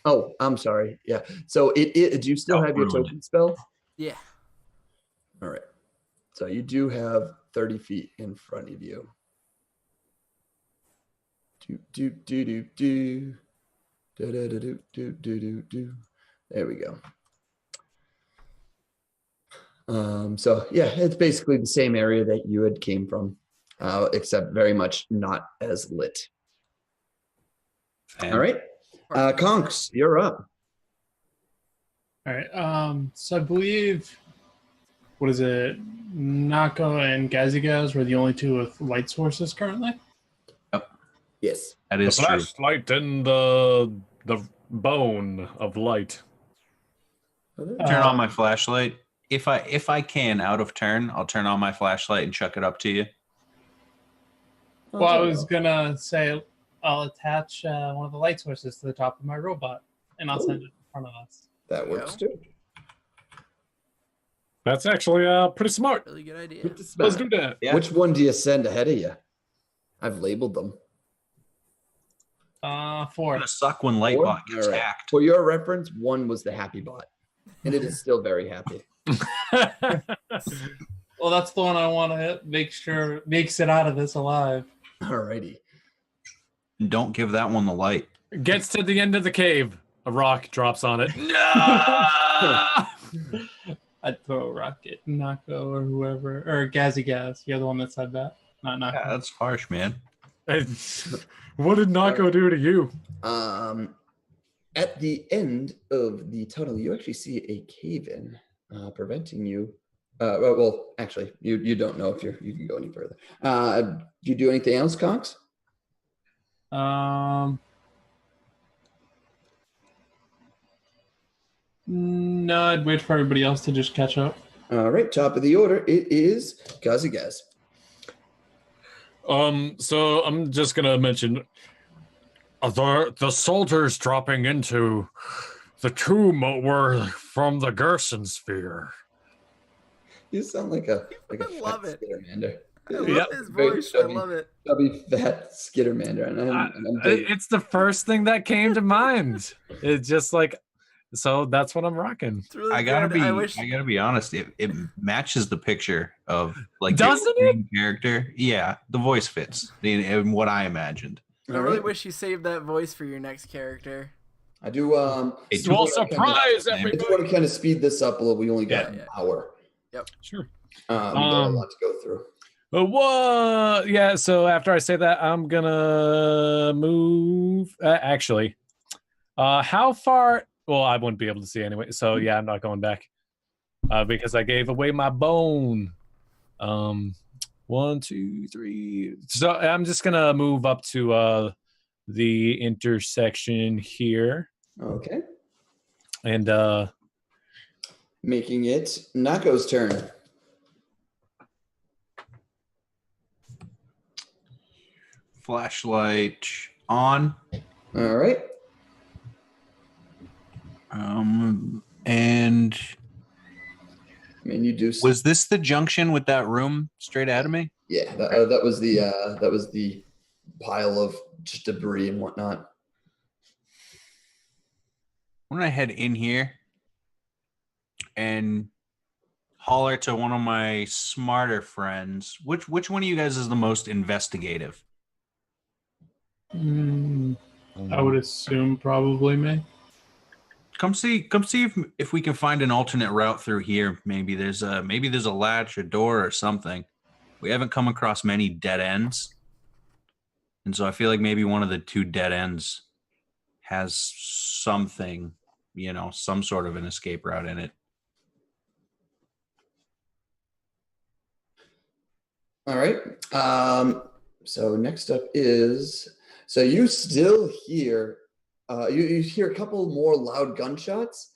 Oh, I'm sorry. Yeah. So do you still have your token spell? Yeah. All right. So you do have 30 feet in front of you. Do. There we go. So yeah, it's basically the same area that you had came from. except very much not as lit. And All right, Conks, you're up. All right. So I believe, what is it? Nako and Gazigaz were the only two with light sources currently. Yes. that The is true. flashlight and the bone of light. Turn on my flashlight. If I can, out of turn, I'll turn on my flashlight and chuck it up to you. Well, I was gonna say I'll attach one of the light sources to the top of my robot, and I'll send it in front of us. That works too. That's actually pretty smart. Really good idea. Let's do that. Yeah. Which one do you send ahead of you? I've labeled them. 4. It's gonna suck when Lightbot gets All right. hacked. For your reference, one was the happy bot, and it is still very happy. Well, that's the one I want to make sure makes it out of this alive. Alrighty. And don't give that one the light. Gets to the end of the cave. A rock drops on it. I'd throw a rocket, Nako or whoever, or Gazigaz. You're the one that said that, not Nako. Yeah, that's harsh, man. What did Nako do to you? At the end of the tunnel, you actually see a cave-in, preventing you. Well, actually, you don't know if you can go any further. Do you do anything else, Conks? No, I'd wait for everybody else to just catch up. All right, top of the order. It is Gazigaz. So I'm just gonna mention the soldiers dropping into the tomb were from the Gerson sphere. You sound like a I love it. Skittermander. I love Yep. his Very voice. chubby. I love it. Chubby, fat Skittermander. And I'm big. It's the first thing that came to mind. It's just like, so that's what I'm rocking. It's really I gotta good. be honest. It matches the picture of like Doesn't the main character. Yeah, the voice fits in what I imagined. I really wish you saved that voice for your next character. I do. Well, surprise, I everybody! just want to kind of speed this up a little. We only got an hour. Sure. We got a lot to go through. But what? Yeah. So after I say that, I'm gonna move. Actually, how far? Well, I wouldn't be able to see anyway. So yeah, I'm not going back because I gave away my bone. 1, 2, 3. So I'm just gonna move up to the intersection here. Okay. And making it Nako's turn. Flashlight on. All right. And I mean, you do. was this the junction with that room straight ahead of me? Yeah, that was the pile of just debris and whatnot. Why don't I head in here and holler to one of my smarter friends? Which one of you guys is the most investigative? I would assume probably me. Come see if we can find an alternate route through here. Maybe there's a latch, a door, or something. We haven't come across many dead ends, and so I feel like maybe one of the 2 dead ends has something, some sort of an escape route in it. All right. So next up is, so you still hear, you hear a couple more loud gunshots,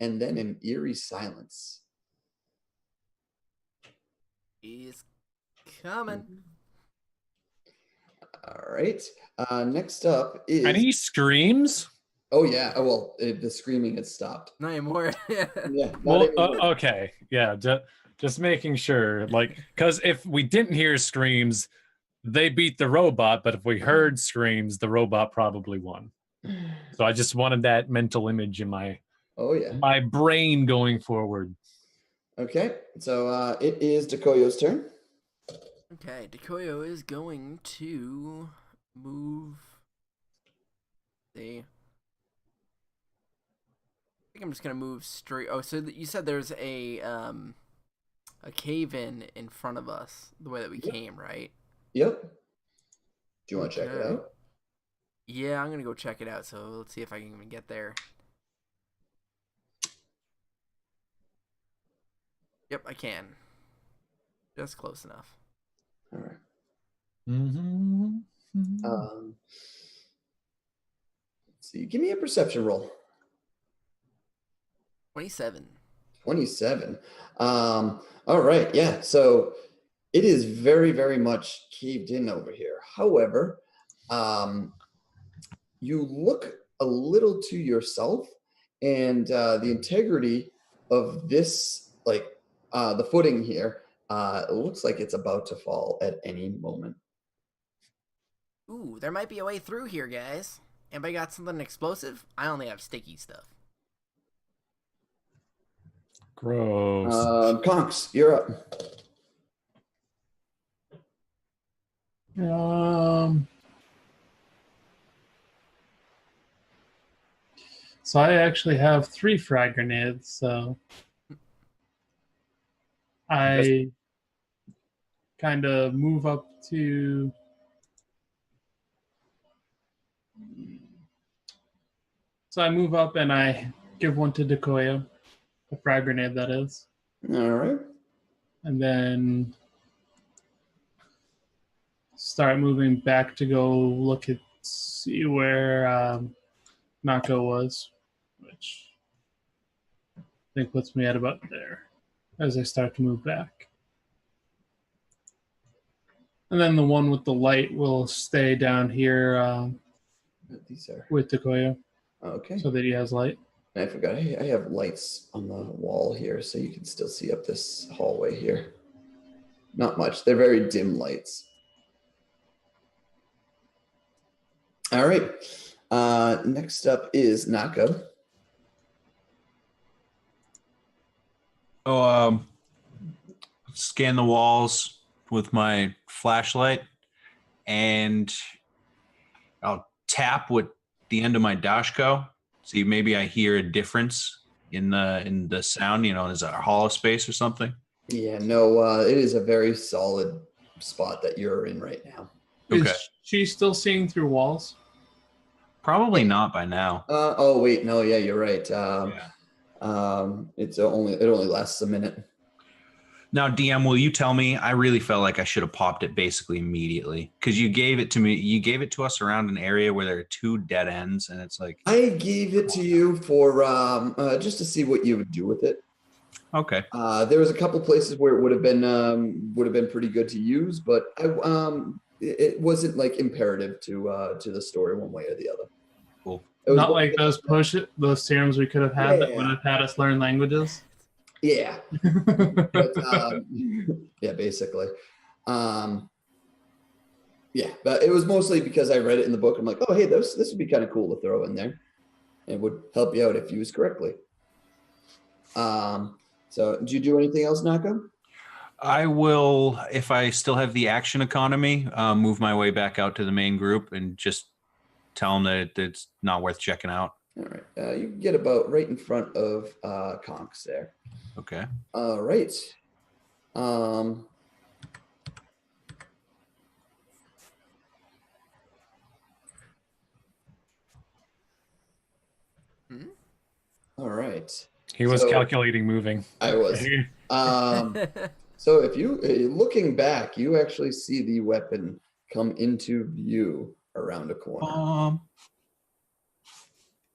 and then an eerie silence. He's coming. All right. Next up is. any screams? Oh yeah. Oh well, the screaming has stopped. Not anymore. Yeah. not Well, anymore. okay, yeah, just making sure, like, because if we didn't hear screams, they beat the robot, but if we heard screams, the robot probably won. So I just wanted that mental image in my Oh yeah. my brain going forward. Okay. So it is Dekoyo's turn. Okay, Dekoyo is going to move. I think I'm just gonna move straight. Oh, so you said there's a a cave in front of us, the way that we came, right? Yep. Do you want to check it Okay. out? Yeah, I'm gonna go check it out. So let's see if I can even get there. Yep, I can. Just close enough. All right. Mm-hmm. Let's see. Give me a perception roll. 27. 27. All right. Yeah. So it is very, very much caved in over here. However, you look a little to yourself, and the integrity of this, like the footing here, it looks like it's about to fall at any moment. Ooh, there might be a way through here, guys. Anybody got something explosive? I only have sticky stuff. Gross. Conks, you're up. So I actually have 3 frag grenades, so I kind of move up to... So I move up and I give one to Decoyo, a frag grenade that is. All right. And then start moving back to go look at, see where Nako was, which I think puts me at about there as I start to move back. And then the one with the light will stay down here These are with Decoyo okay. so that he has light. I forgot. I have lights on the wall here, so you can still see up this hallway here. Not much. They're very dim lights. All right. Next up is Nako. Oh, scan the walls with my flashlight, and I'll tap with the end of my dashko. See, maybe I hear a difference in the sound. You know, is that a hollow space or something? Yeah, no, it is a very solid spot that you're in right now. Okay. Is she still seeing through walls? Probably not by now. Oh wait, no, yeah, you're right. Yeah. It only lasts a minute. Now, DM, will you tell me? I really felt like I should have popped it basically immediately because you gave it to me. You gave it to us around an area where there are 2 dead ends, and it's like I gave it to you for just to see what you would do with it. okay. There was a couple places where it would have been pretty good to use, but it wasn't like imperative to the story one way or the other. Cool. It was Not like those serums we could have had that would have had us learn languages. Yeah. But, yeah, basically. Yeah, but it was mostly because I read it in the book. I'm like, oh, hey, this would be kind of cool to throw in there. It would help you out if used correctly. So do you do anything else, Nako? I will, if I still have the action economy, move my way back out to the main group and just tell them that it's not worth checking out. All right. You can get about right in front of Conks there. Okay. All right. All right. He was calculating moving. I was. So if you looking back, you actually see the weapon come into view around a corner.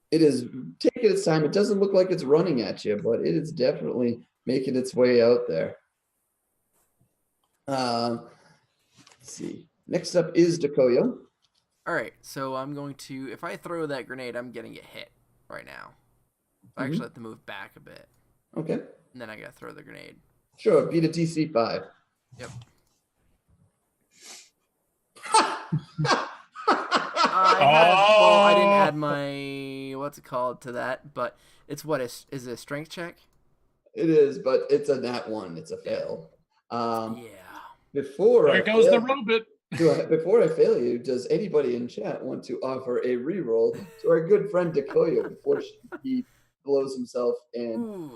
It is taking its time. It doesn't look like it's running at you, but it is definitely making its way out there. Let's see. Next up is Decoyo. All right, so I'm going to, if I throw that grenade, I'm getting it hit right now. I actually have to move back a bit. Okay. And then I got to throw the grenade. Sure. Beat a DC 5. Yep. I didn't add my, what's it called to that, but it's is it a strength check? It is, but it's a nat 1. It's a fail. Yeah. There goes the robot. Before I fail you, does anybody in chat want to offer a reroll to our good friend Decoyo before he blows himself and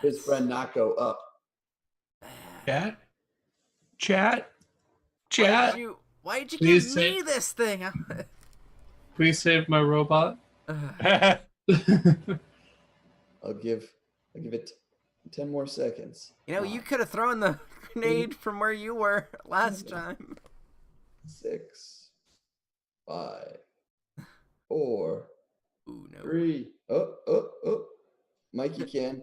his friend Nako up? Chat. Why'd you Please give me this thing? Please save my robot. I'll give it 10 more seconds. You could have thrown the grenade from where you were last time. 6, 5, 4, Ooh, no. 3. Oh. Mike, you can.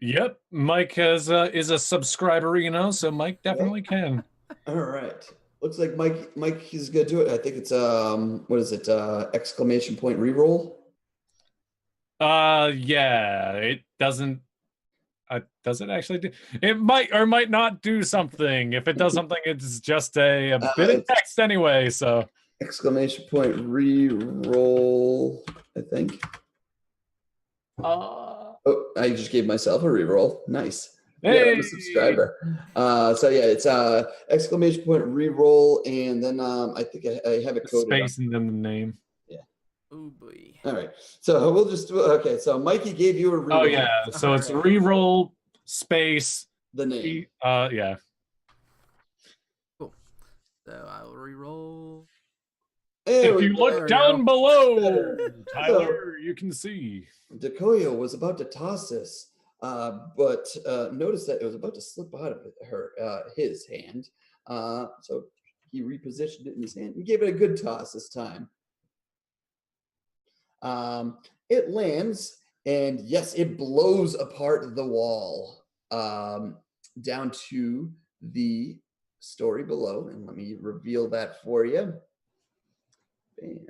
Yep, Mike is a subscriber, so Mike definitely can. All right. Looks like Mike is gonna do it. I think it's what is it? Exclamation point reroll. Yeah, it doesn't. Does it actually do? It might or might not do something. If it does something, it's just a bit of text anyway. So exclamation point reroll. I think. Oh, I just gave myself a reroll. Nice. hey, Yeah, I'm a subscriber. So yeah, it's exclamation point reroll, and then I think I have it coded. Space and then the name. Yeah. Oh boy. All right. So we'll just okay. So Mikey gave you a reroll. Oh yeah. So it's reroll space the name. Yeah. Cool. So I'll reroll. If you look down below, Tyler, So, you can see. Decoyo was about to toss this, but noticed that it was about to slip out of his hand. So he repositioned it in his hand and gave it a good toss this time. It lands, and yes, it blows apart the wall down to the story below. And let me reveal that for you. Bam.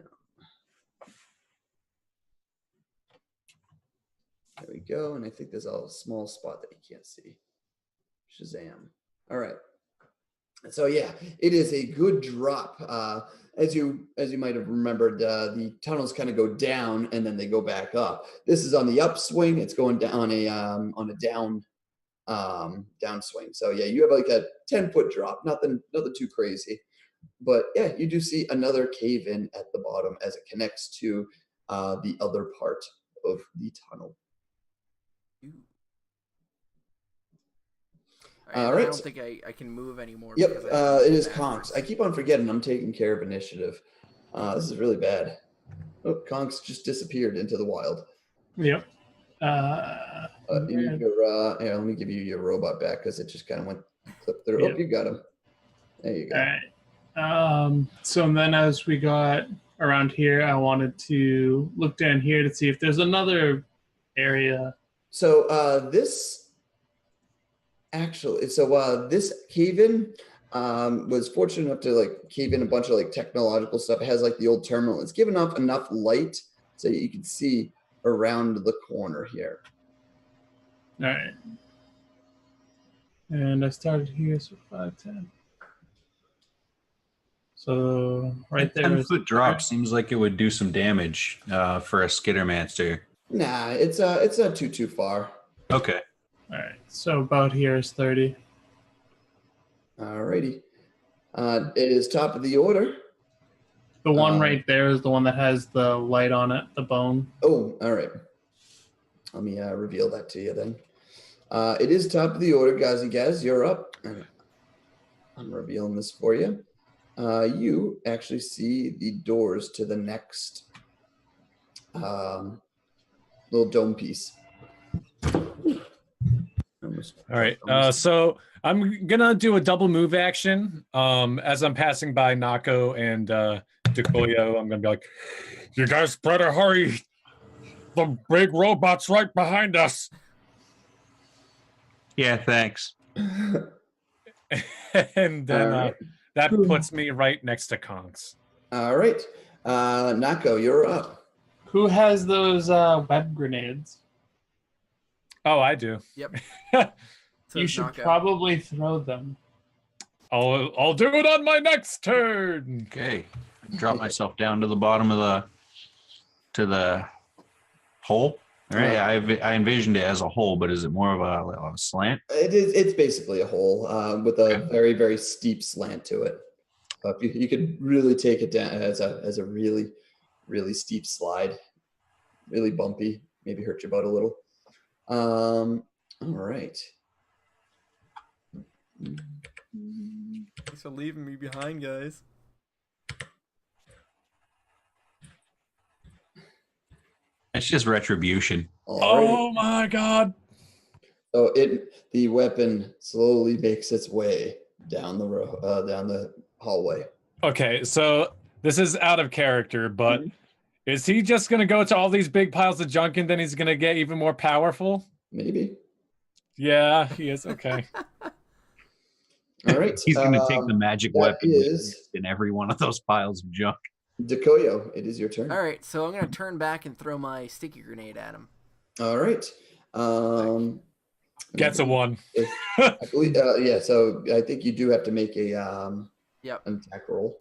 There we go. And I think there's a small spot that you can't see. Shazam. All right. So yeah, it is a good drop. As you might have remembered, the tunnels kind of go down and then they go back up. This is on the upswing. It's going down on a downswing. So yeah, you have like a 10-foot drop. Nothing too crazy. But yeah, you do see another cave in at the bottom as it connects to the other part of the tunnel. All right. I don't think I can move anymore. Yep, it is Conks. I keep on forgetting I'm taking care of initiative. This is really bad. Oh, Conks just disappeared into the wild. Yep. Let me give you your robot back because it just kind of went clip through. Yep. Oh, you got him. There you go. All right. So then as we got around here, I wanted to look down here to see if there's another area. So this cave-in was fortunate enough to like cave in a bunch of like technological stuff. It has like the old terminal. It's given off enough light so you can see around the corner here. All right. And I started here, so 5, 10. So right there. 10-foot drop seems like it would do some damage for a Skittermaster. Nah, it's not too far. Okay. All right. So about here is 30. All righty. It is top of the order. The one right there is the one that has the light on it, the bone. Oh, all right. Let me reveal that to you then. It is top of the order, Gaz. You're up. I'm revealing this for you. You actually see the doors to the next little dome piece. All right. So I'm gonna do a double move action. As I'm passing by Nako and Decoyo, I'm gonna be like, "You guys better hurry! The big robot's right behind us." Yeah, thanks. And then that puts me right next to Conks. All right, Nako, you're up. Who has those web grenades? Oh, I do. Yep. You should probably throw them. I'll do it on my next turn. Okay. Drop myself down to the bottom of the hole. All right. I envisioned it as a hole, but is it more of a slant? It's basically a hole with a very, very steep slant to it. You could really take it down as a really, really steep slide, really bumpy, maybe hurt your butt a little. All right. Thanks for leaving me behind, guys. It's just retribution. Oh my god. So the weapon slowly makes its way down the hallway. Okay, so this is out of character, but Mhm. is he just gonna go to all these big piles of junk and then he's gonna get even more powerful? Maybe. Yeah, he is. Okay. All right. He's going to take the magic that weapon is in every one of those piles of junk. Dekoyo. It is your turn. All right, so I'm gonna turn back and throw my sticky grenade at him. All right. Gets a 1. I believe, yeah. So I think you do have to make a an attack roll.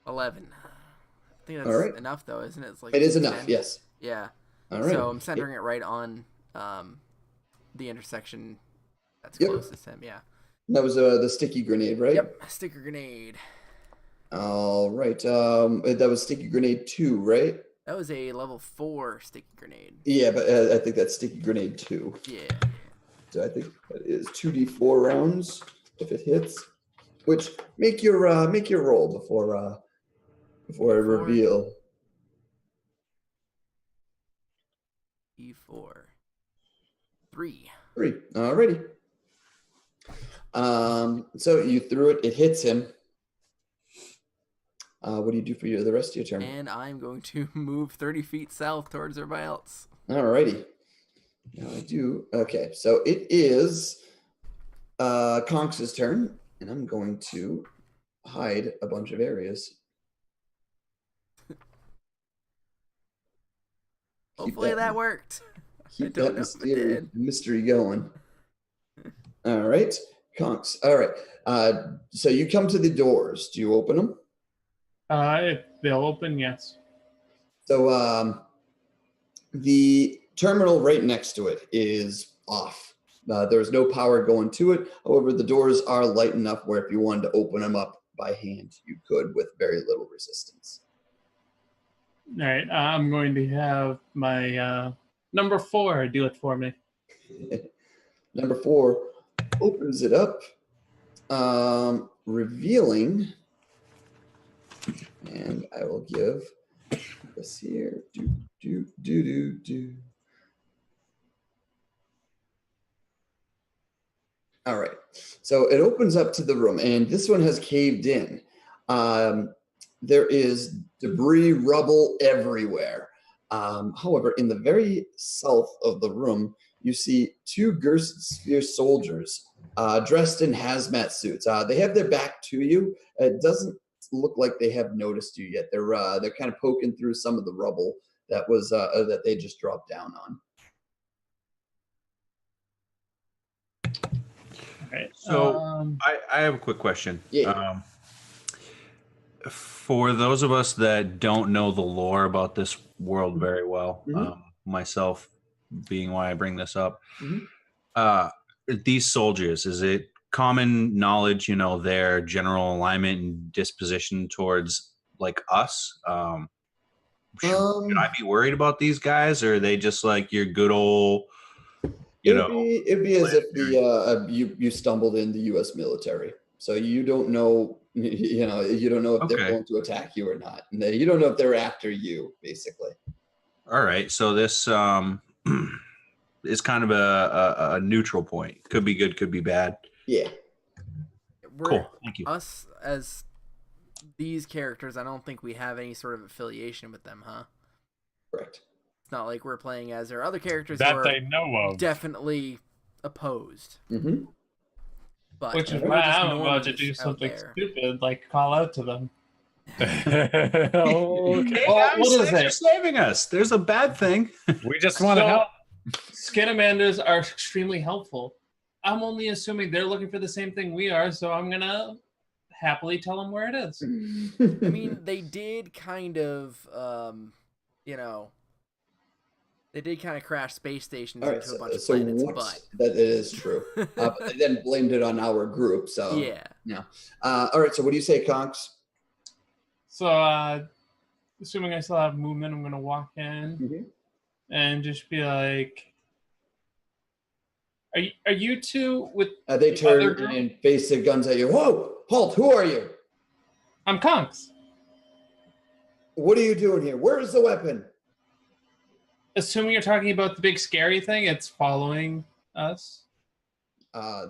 11. I think that's All right. enough, though, isn't it? It's like It is 10. enough. Yes. Yeah. All right. So I'm centering it right on the intersection that's Yep. closest to him. Yeah. That was the sticky grenade, right? Yep. Sticker grenade. All right. That was sticky grenade 2, right? That was a level 4 sticky grenade. Yeah, but I think that's sticky grenade 2. Yeah. So I think that is 2d4 rounds if it hits. Which make your roll before I reveal. E4. 3. 3. Alrighty. So you threw it. It hits him. What do you do for the rest of your turn? And I'm going to move 30 feet south towards everybody else. Alrighty. Now I do. Okay, so it is Conx's turn, and I'm going to hide a bunch of areas. Hopefully that worked. Keep don't that know if it did. mystery going. All right, Conx. All right. So you come to the doors. Do you open them? If they'll open, yes. So the terminal right next to it is off. There's no power going to it. However, the doors are light enough where if you wanted to open them up by hand, you could with very little resistance. All right, I'm going to have my number 4 do it for me. Number 4 opens it up, revealing, and I will give this here. All right. So it opens up to the room, and this one has caved in. There is debris, rubble everywhere. However, in the very south of the room, you see 2 Gersphere soldiers dressed in hazmat suits. They have their back to you. It doesn't look like they have noticed you yet. They're kind of poking through some of the rubble that was that they just dropped down on. Right. So I have a quick question. Yeah. For those of us that don't know the lore about this world very well, myself being why I bring this up, these soldiers, is it common knowledge, their general alignment and disposition towards like us? Should I be worried about these guys, or are they just like your good old, It'd be as if you stumbled in the U.S. military, so you don't know, you don't know if they're going to attack you or not, and you don't know if they're after you, basically. All right, so this is kind of a neutral point. Could be good, could be bad. Yeah. Cool. Thank you. Us as these characters, I don't think we have any sort of affiliation with them, huh? Correct. It's not like we're playing as their other characters that who are they know of. definitely opposed. Mm-hmm. But Which is we're why just I'm about to normies do out something there. stupid, like call out to them. Oh, okay. Hey, Well, guys, what is thanks for it? saving us. There's a bad thing. We just want to So- help. Skittermanders are extremely helpful. I'm only assuming they're looking for the same thing we are, so I'm gonna happily tell them where it is. I mean, they did kind of, they did kind of crash space stations All right, into a bunch of planets, but that is true. But they then blamed it on our group. So yeah. All right. So what do you say, Conx? So, assuming I still have movement, I'm gonna walk in and just be like, Are you two with They the other turn group? and face their guns at you. Whoa! Halt! Who are you? I'm Conks. What are you doing here? Where is the weapon? Assuming you're talking about the big scary thing, it's following us.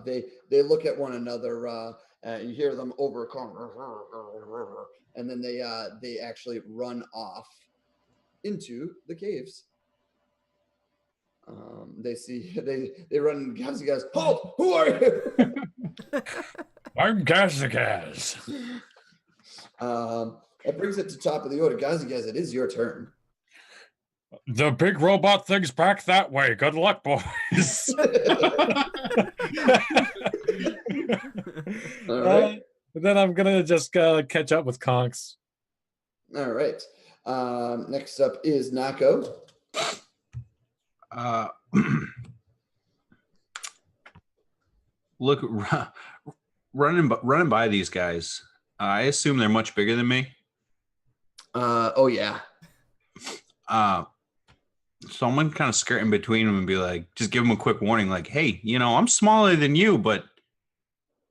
They look at one another. You hear them over a corner, and then they actually run off into the caves. They run. Guys, halt! Who are you? I'm Gazagaz. That brings it to top of the order, guys. It is your turn. The big robot thing's back that way. Good luck, boys. All right. Then I'm gonna just catch up with Conks. All right. Next up is Nako. Look, running by these guys. I assume they're much bigger than me. Oh yeah. Someone kind of skirt in between them and be like, just give them a quick warning, like, hey, I'm smaller than you, but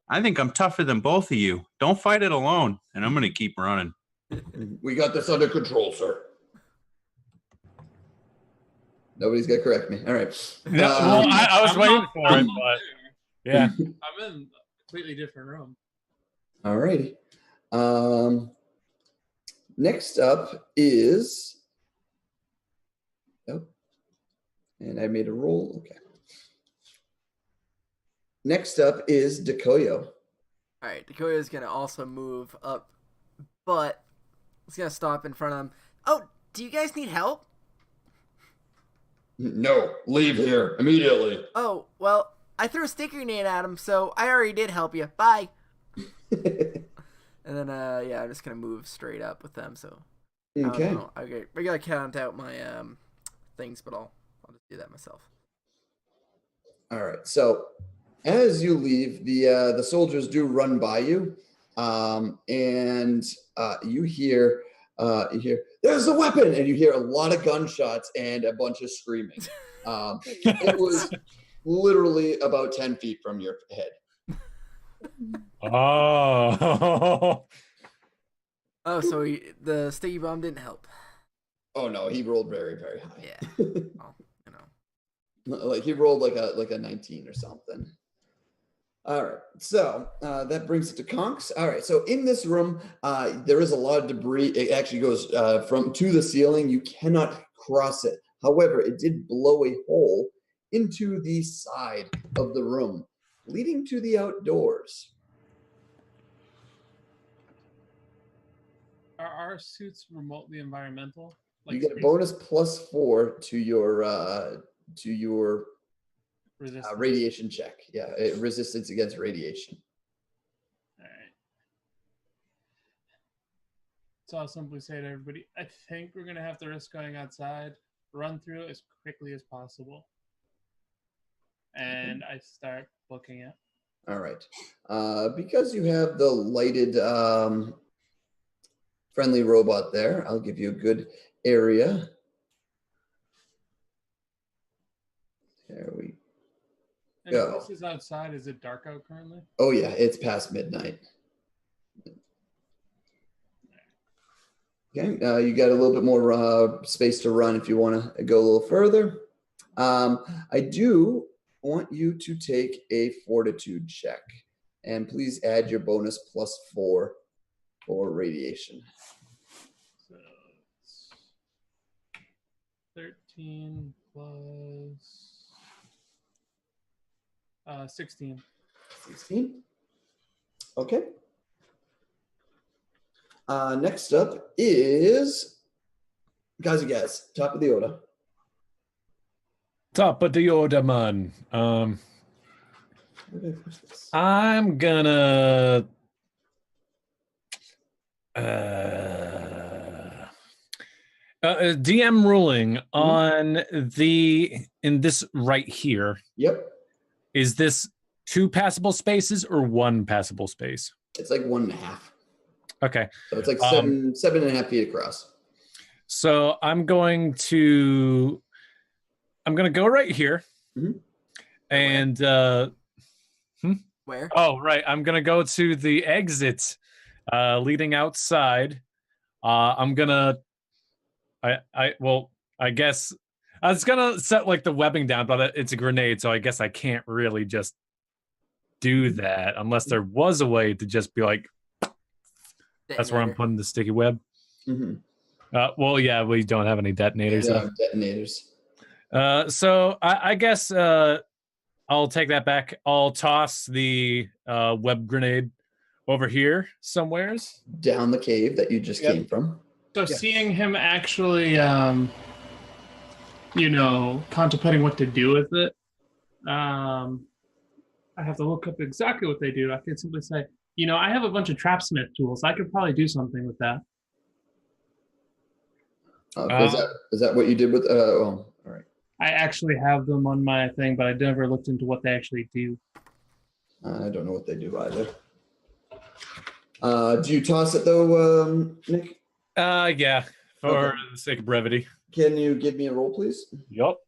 I think I'm tougher than both of you. Don't fight it alone. And I'm gonna keep running. We got this under control, sir. Nobody's gonna correct me. All right. Yeah, well, I was waiting for it, but yeah. I'm in a completely different room. All righty. Next up is. Oh, and I made a roll. Okay. Next up is Dekoyo. All right, Dekoyo is gonna also move up, but he's gonna stop in front of them. Oh, do you guys need help? No, leave here immediately. Oh, well, I threw a sticky grenade at him, so I already did help you. Bye. And then, I'm just gonna move straight up with them. So, Okay. Okay, we gotta count out my things, but I'll just do that myself. All right. So, as you leave, the soldiers do run by you, and you hear there's the weapon, and you hear a lot of gunshots and a bunch of screaming. It was literally about 10 feet from your head. Oh. Oh, so the sticky bomb didn't help. Oh no, he rolled very, very high. Yeah. Well, Like he rolled like a 19 or something. All right, so that brings it to Conks. All right, so in this room, there is a lot of debris. It actually goes to the ceiling. You cannot cross it. However, it did blow a hole into the side of the room, leading to the outdoors. Are our suits remotely environmental? You get a bonus +4 to your resistance? radiation check. Yeah, resistance against radiation. All right. So I'll simply say to everybody, I think we're going to have to risk going outside, run through it as quickly as possible. And I start looking at. All right. Because you have the lighted friendly robot there, I'll give you a good area. There we And go. if this is outside, is it dark out currently? Oh yeah, it's past midnight. Okay, you got a little bit more space to run if you want to go a little further. I do want you to take a fortitude check, and please add your bonus +4 for radiation. So it's 13 plus 16. 16. Okay. Next up is Gazagaz, top of the order. Top of the order, man. Where did I push this? I'm gonna DM ruling on in this right here. Yep. Is this 2 passable spaces or 1 passable space? It's like 1.5. Okay. So it's like 7.5 feet across. So I'm going to go right here, And Where? oh, right. I'm gonna go to the exit leading outside. I'm gonna I guess I was gonna set like the webbing down, but it's a grenade, so I guess I can't really just do that unless there was a way to just be like, that's where I'm Detonator. putting the sticky web. Mm-hmm. Well, yeah, we don't have any detonators. Yeah, detonators. So I guess I'll take that back. I'll toss the web grenade over here somewheres. Down the cave that you just came from. So seeing him actually, contemplating what to do with it, I have to look up exactly what they do. I could simply say, I have a bunch of trapsmith tools. I could probably do something with that. Is that what you did with? All right. I actually have them on my thing, but I never looked into what they actually do. I don't know what they do either. Do you toss it though, Nick? Yeah, for the sake of brevity. Can you give me a roll, please? Yup.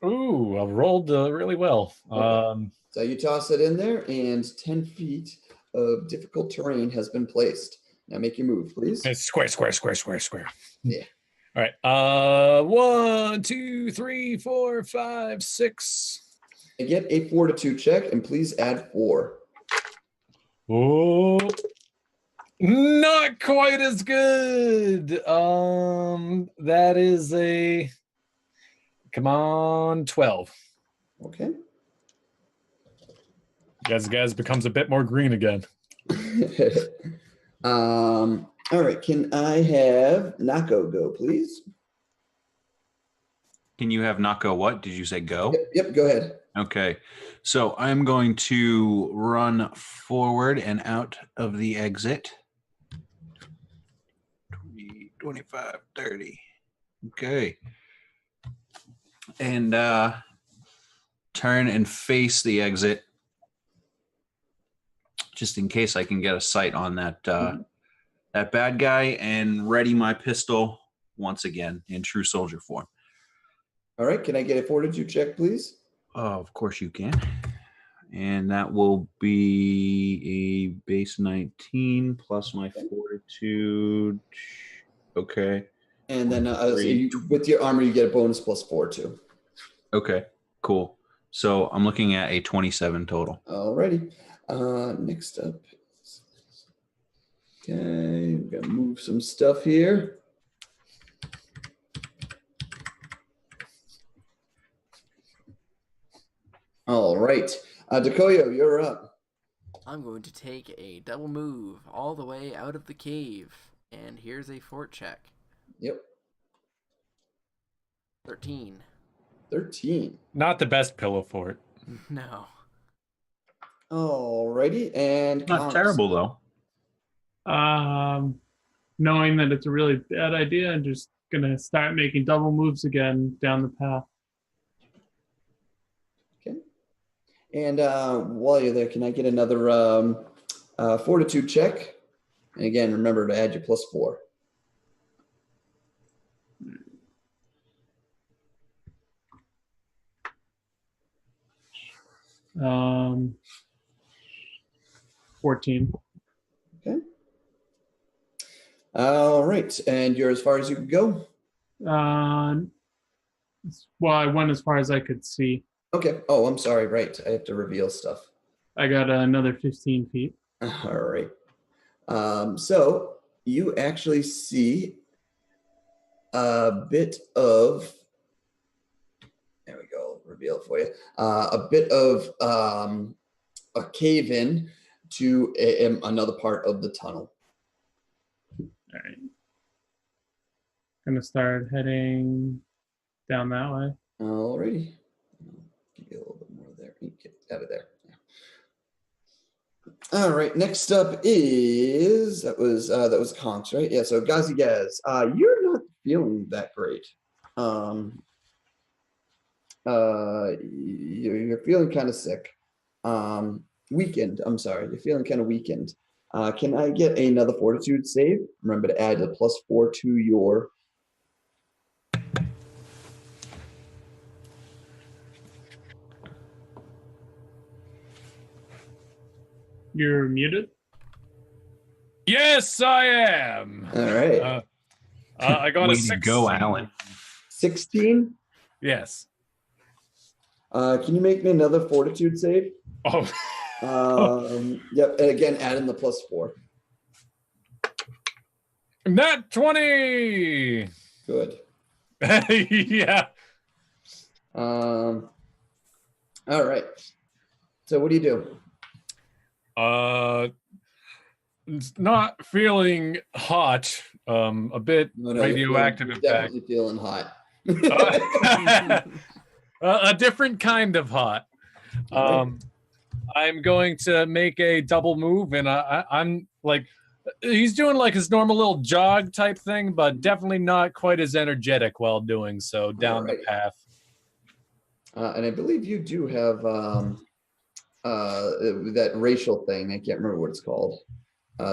Ooh, I rolled really well. Okay. So you toss it in there, and 10 feet of difficult terrain has been placed. Now make your move, please. It's square. Yeah. All right. 1, 2, 3, 4, 5, 6. And get a fortitude check, and please add 4. Oh, not quite as good. That is a come on 12. Okay. Guys becomes a bit more green again. All right. Can I have Nako go, please? Can you have Nako what? Did you say go? Yep, go ahead. Okay. So I'm going to run forward and out of the exit. 20, 25, 30. Okay. And turn and face the exit just in case I can get a sight on that that bad guy, and ready my pistol once again in true soldier form. All right. Can I get a fortitude check, please? Oh, of course you can. And that will be a base 19 plus my fortitude. Okay. And then with your armor, you get a bonus +4 too. Okay, cool. So I'm looking at a 27 total. Alrighty. Next up. Okay, we're going to move some stuff here. All right. Dekoyo, you're up. I'm going to take a double move all the way out of the cave. And here's a fort check. Yep. 13. 13. Not the best pillow fort. No. Alrighty. And Not terrible, though. Knowing that it's a really bad idea, I'm just going to start making double moves again down the path. Okay. And while you're there, can I get another fortitude check? And again, remember to add your +4. Um, 14. Okay. All right. And you're as far as you can go? Well, I went as far as I could see. Okay. Oh, I'm sorry. Right. I have to reveal stuff. I got another 15 feet. All right. So you actually see a bit of, there we go, reveal it for you, a bit of a cave in to another part of the tunnel. All right. Gonna start heading down that way. All righty. Give you a little bit more there. Get out of there. All right. Next up is that was Conks, right? Yeah. So Gazi Gaz, you're not feeling that great. You're feeling kind of sick. Weakened. I'm sorry. You're feeling kind of weakened. Can I get another fortitude save? Remember to add a +4 to your. You're muted. Yes, I am. All right. I got Way a to 16. go, Alan. 16. Yes. Can you make me another fortitude save? Oh. Yep. And again, add in the +4. Nat 20. Good. Yeah. All right. So what do you do? It's not feeling hot. A bit radioactive, you're in fact. definitely feeling hot. A different kind of hot. All right. I'm going to make a double move, and I'm like, he's doing like his normal little jog type thing, but definitely not quite as energetic while doing so down the path. And I believe you do have that racial thing. I can't remember what it's called.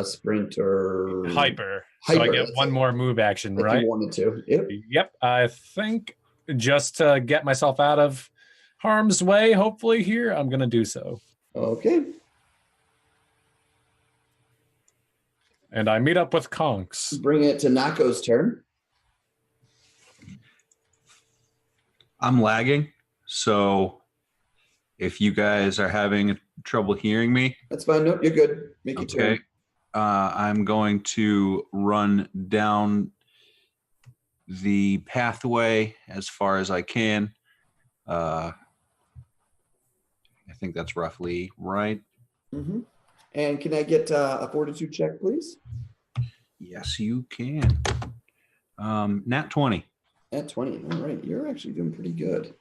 Sprint or Hyper. So I get one more move action, like right? you wanted to. Yep. Yep. I think just to get myself out of harm's way, hopefully here, I'm going to do so. Okay. And I meet up with Conks. Bring it to Nako's turn. I'm lagging, so if you guys are having trouble hearing me, that's fine. Nope, you're good. Make your turn. I'm going to run down the pathway as far as I can. I think that's roughly right. Mm-hmm. And can I get a fortitude check, please? Yes, you can. Nat 20. At 20. All right. You're actually doing pretty good.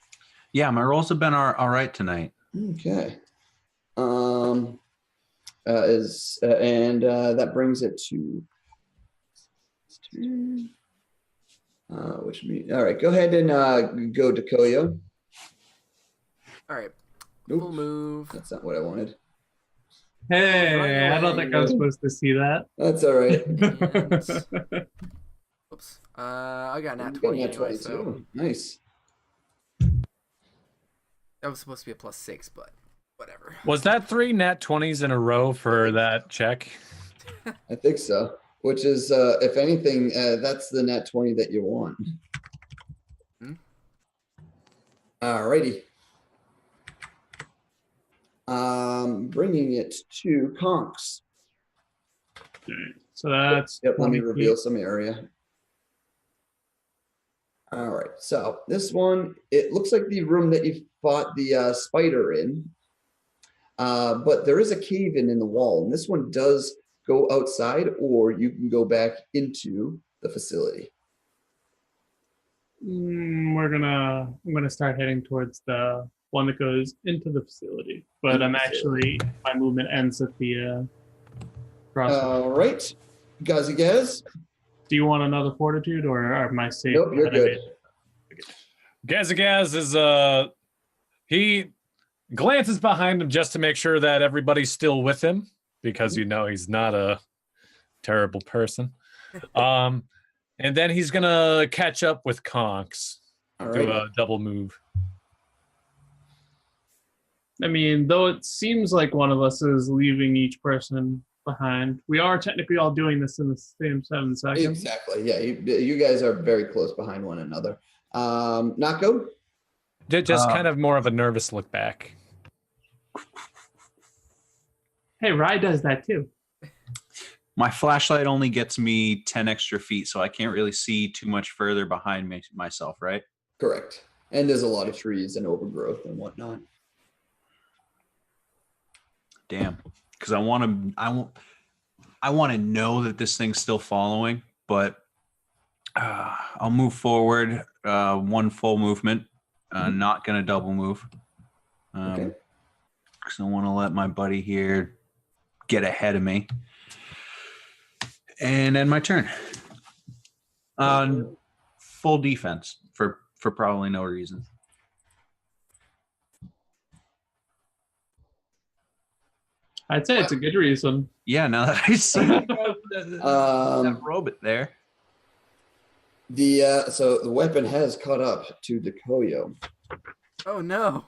Yeah, my rolls have been all right tonight. Okay. That brings it to which means all right. Go ahead and go to Koyo. All right. Nope. Full move. That's not what I wanted. Hey, I don't think I was supposed to see that. That's all right. And, oops. I got nat 20 anyway, so nice. that was supposed to be a +6, but whatever. Was that 3 nat 20s in a row for that check? I think so. Which is, if anything, that's the nat 20 that you want. All righty. Bringing it to Conks. So that's yep. Let me 20 reveal feet. some area. All right. So this one, it looks like the room that you fought the spider in, but there is a cave in the wall, and this one does go outside, or you can go back into the facility. I'm gonna start heading towards the one that goes into the facility, but my movement ends at the crossroads. All right, Gazigaz. Do you want another fortitude, or am I safe? Nope, you're good. Gazigaz is he glances behind him just to make sure that everybody's still with him, because he's not a terrible person. And then he's gonna catch up with Conks. Do a double move. I mean, though it seems like one of us is leaving each person behind, we are technically all doing this in the same 7 seconds. Exactly. Yeah, you guys are very close behind one another. Nako? Just kind of more of a nervous look back. Hey, Rye does that too. My flashlight only gets me 10 extra feet, so I can't really see too much further behind myself, right? Correct. And there's a lot of trees and overgrowth and whatnot. Damn. Because I want to know that this thing's still following, but I'll move forward one full movement. Not going to double move. Okay. Because I want to let my buddy here get ahead of me. And end my turn. Full defense for probably no reason. I'd say it's a good reason. Yeah, now that I see that robot there. So the weapon has caught up to the Koyo. Oh no.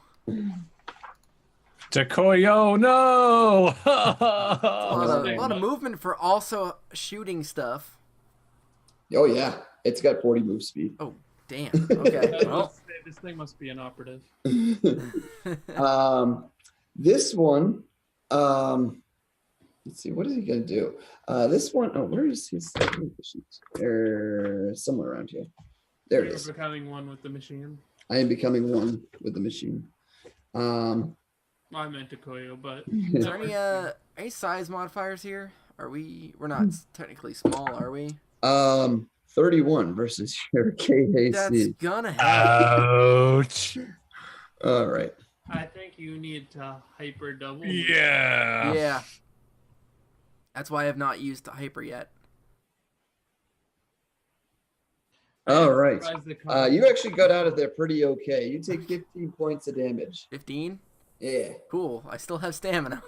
Takoyo, no! A lot of movement for also shooting stuff. Oh yeah, it's got 40 move speed. Oh, damn. Okay. Well, This thing must be an operative. This one, let's see, what is he gonna do? This one, oh, where is his somewhere around here. There it You're is. becoming one with the machine. I am becoming one with the machine. I meant Takoyo, but is there any size modifiers here? We're not technically small, are we? 31 versus your KAC. That's gonna happen. Ouch. All right. I think you need to hyper double. Yeah. Yeah. That's why I have not used hyper yet. All right. You actually got out of there pretty okay. You take 15 points of damage. 15? Yeah. Cool. I still have stamina.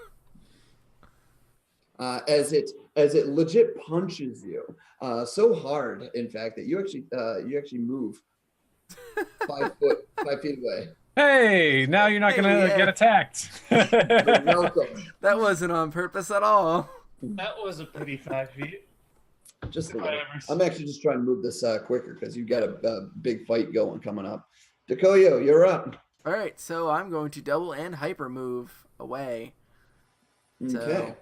As it legit punches you so hard, in fact, that you actually move 5 feet away. Hey, now you're not gonna get attacked. You're welcome. That wasn't on purpose at all. That was a pretty 5 feet. Just a little. I'm actually just trying to move this quicker because you've got a big fight coming up. Takoyo, you're up. All right, so I'm going to double and hyper move away. Okay. So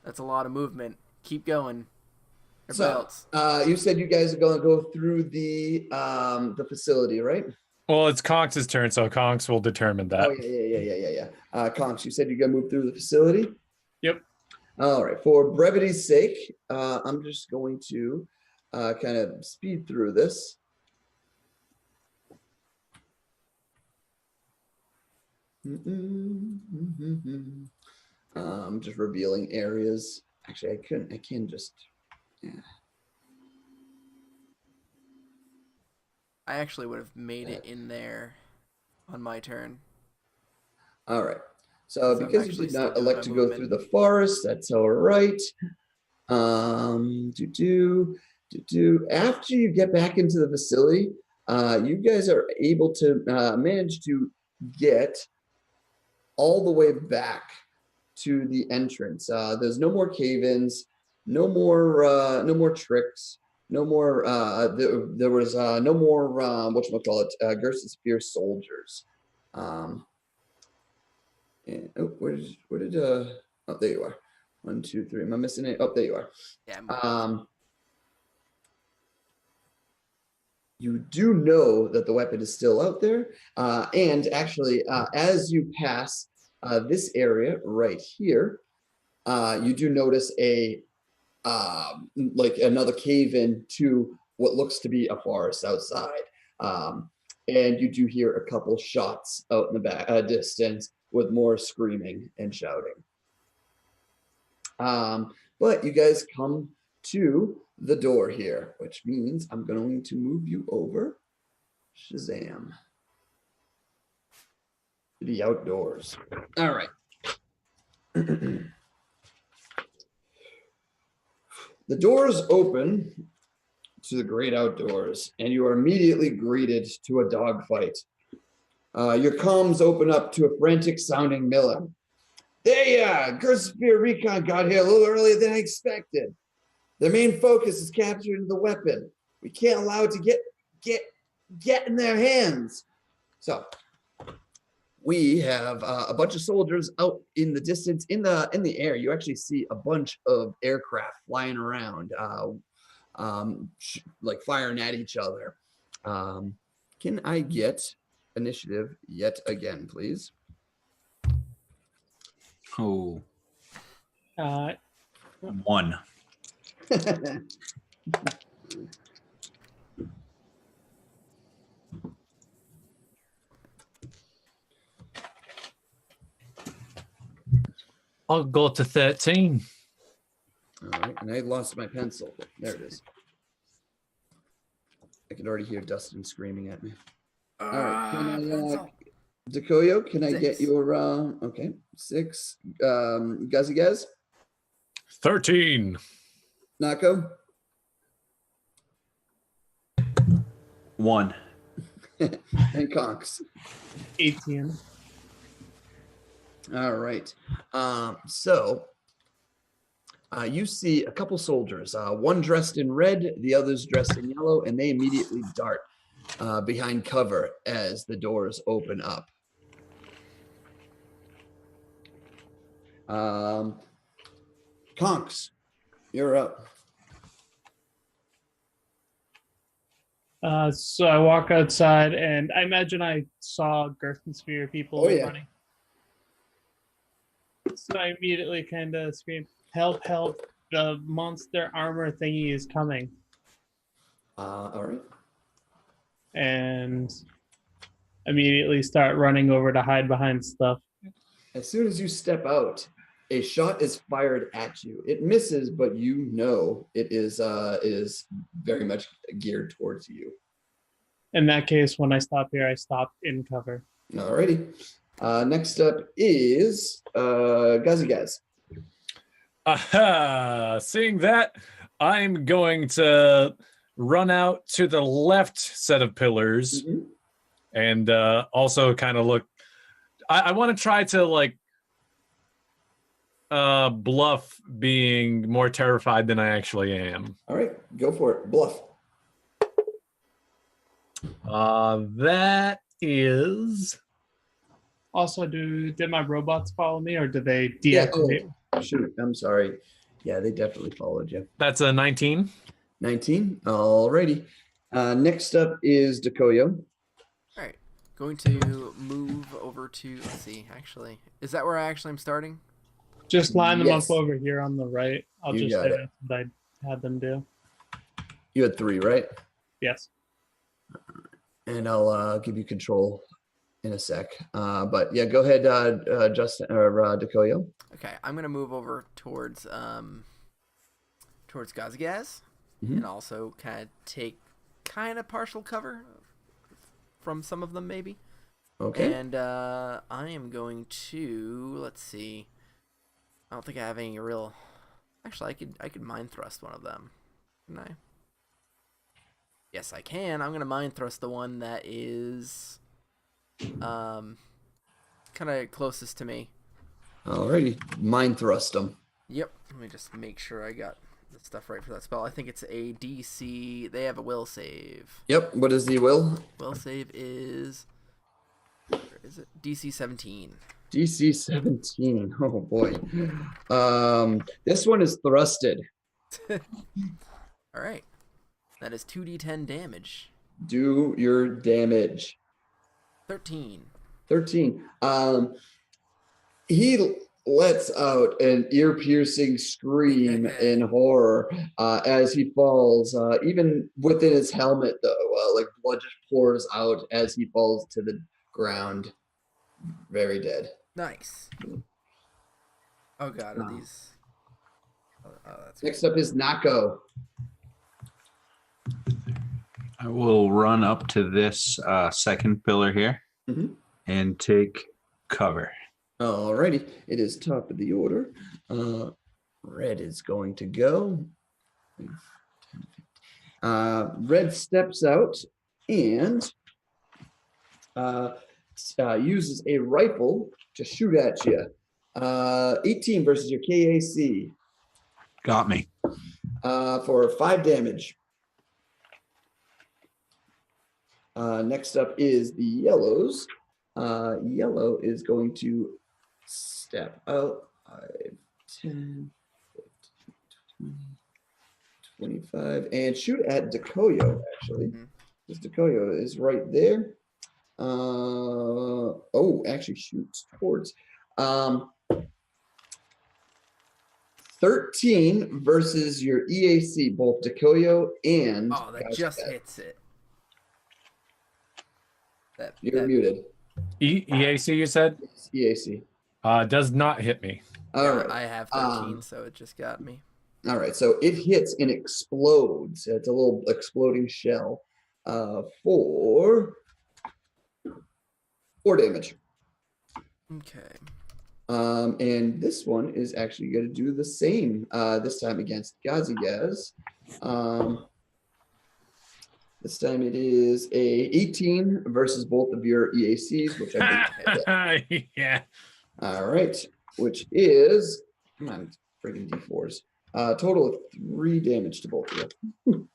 that's a lot of movement. Keep going. So, you said you guys are going to go through the facility, right? Well, it's Conks' turn, so Conks will determine that. Oh yeah. Conks, you said you're going to move through the facility. Yep. All right. For brevity's sake, I'm just going to kind of speed through this. Just revealing areas. Actually, I can just. Yeah. I actually would have made it in there on my turn. All right. So because you did not elect to go movement through the forest, that's all right. After you get back into the facility, you guys are able to manage to get all the way back to the entrance. There's no more cave-ins, no more tricks, no more. There was no more whatchamacallit, Gerst's fierce soldiers. And where did oh, there you are. 1, 2, 3. Am I missing it? Oh, there you are. Yeah. You do know that the weapon is still out there, and actually, as you pass this area right here, you do notice like another cave-in to what looks to be a forest outside, and you do hear a couple shots out in the back distance with more screaming and shouting. But you guys come to the door here, which means I'm going to move you over. Shazam. To the outdoors. All right. The doors open to the great outdoors, and you are immediately greeted to a dogfight. Your comms open up to a frantic-sounding Miller. They, Gerst's Recon got here a little earlier than I expected. Their main focus is capturing the weapon. We can't allow it to get in their hands. So we have a bunch of soldiers out in the distance, in the air. You actually see a bunch of aircraft flying around, like firing at each other. Can I get initiative yet again, please? Oh. 1. I'll go to 13. All right, and I lost my pencil. There it is. I can already hear Dustin screaming at me. All right, Dakoyo, can I get your okay, 6. Guzzy 13. Nako? 1. And Conks. 18. All right. So you see a couple soldiers, one dressed in red, the others dressed in yellow, and they immediately dart behind cover as the doors open up. Conks, you're up. So I walk outside, and I imagine I saw Girth Sphere people running. So I immediately kind of scream, "Help, help, the monster armor thingy is coming." All right. And immediately start running over to hide behind stuff. As soon as you step out, a shot is fired at you. It misses, but you know it is very much geared towards you. In that case, when I stop here, I stop in cover. Alrighty. Next up is Gazigaz. Aha! Seeing that, I'm going to run out to the left set of pillars and also kind of look. I want to try to like bluff being more terrified than I actually am. All right, go for it. Bluff. That is. Also, did my robots follow me, or did they deactivate? Yeah. Oh, shoot, I'm sorry. Yeah, they definitely followed you. That's a 19. 19. Alrighty. Next up is Dekoyo. All right. Going to move over to, let's see, actually. Is that where I actually am starting? Just line them up over here on the right. I'll just say that's what I had them do. You had 3, right? Yes. And I'll give you control in a sec. But yeah, go ahead, Justin or Dekoyo. Okay, I'm gonna move over towards Gazigaz, and also kind of take partial cover from some of them, maybe. Okay. And I am going to, let's see. I don't think I have any real. Actually, I could mind thrust one of them. Can I? Yes, I can. I'm gonna mind thrust the one that is kind of closest to me. Alrighty, mind thrust them. Yep. Let me just make sure I got the stuff right for that spell. I think it's a DC. They have a will save. Yep. What is the will? Will save is. Where is it? DC 17. DC 17. Oh boy. This one is thrusted. All right. That is 2d10 damage. Do your damage. 13. 13. He lets out an ear-piercing scream in horror as he falls. Even within his helmet, though, like blood just pours out as he falls to the ground. Very dead. Nice. Oh god, are these? Oh, that's Next up is Nako. I will run up to this second pillar here and take cover. Alrighty, it is top of the order. Red is going to go. Red steps out and uses a rifle to shoot at you. 18 versus your KAC. Got me. For 5 damage. Next up is the yellows. Yellow is going to step out 5, 10, 15, 20, 25, and shoot at Dekoyo, actually. This Dekoyo is right there. Actually shoots towards. 13 versus your EAC, both Dekoyo and. Oh, that just hits it. You're muted. EAC, you said? EAC. Does not hit me. All right. I have 13, so it just got me. All right, so it hits and explodes. It's a little exploding shell for 4 damage. Okay. And this one is actually going to do the same this time against Gazigaz. This time it is a 18 versus both of your EACs, which I think. Yeah. All right, which is, come on, freaking D4s. Total of 3 damage to both of you.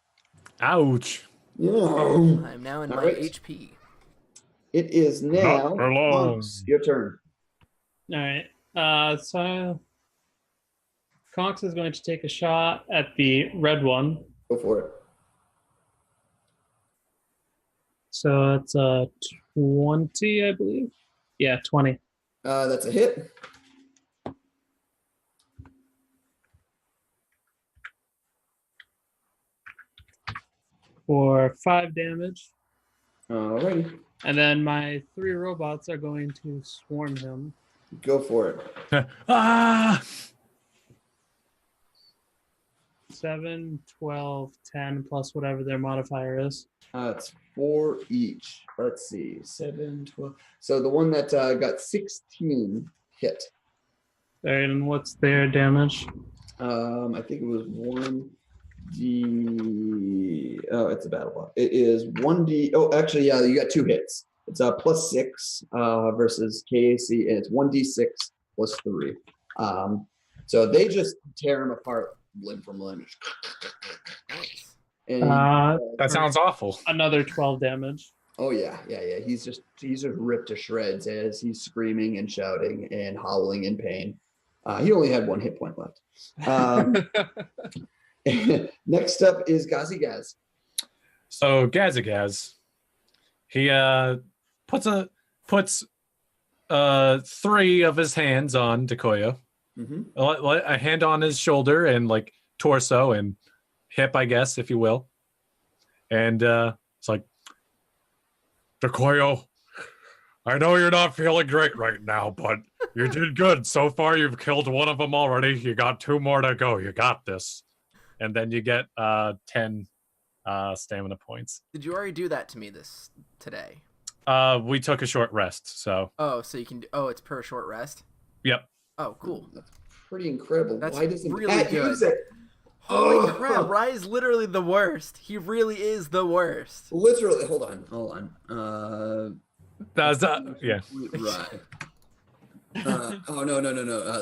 Ouch. Yeah. I'm now in All my right. HP. It is now Not for long. Conks, your turn. All right. So Conks is going to take a shot at the red one. Go for it. So it's a 20, I believe. Yeah, 20. That's a hit. For 5 damage. Alrighty. And then my 3 robots are going to swarm him. Go for it. Ah! 7, 12, 10, plus whatever their modifier is. It's 4 each. Let's see. 7, 12. So the one that got 16 hit. And what's their damage? I think it was 1d. Oh, it's a battle block. It is 1d. Oh, actually, yeah, you got 2 hits. It's plus 6 versus KAC, and it's 1d6 plus 3. So they just tear him apart limb from limb. Nice. And That sounds awful. Another 12 damage. oh yeah. He's just ripped to shreds as he's screaming and shouting and howling in pain. He only had 1 hit point left. Next up is Gazi Gaz. So Gazagaz, he puts 3 of his hands on Dekoya, a hand on his shoulder and like torso and hip, I guess, if you will. And it's like, Dekoyo, I know you're not feeling great right now, but you did good. So far, you've killed 1 of them already. You got 2 more to go. You got this. And then you get 10 stamina points. Did you already do that to me today? We took a short rest, so. Oh, so you can do, it's per short rest? Yep. Oh, cool. That's pretty incredible. That's Why doesn't really Pat good. use it? Holy crap, Rye is literally the worst. He really is the worst. Literally, hold on. That's yeah. Right. Oh no.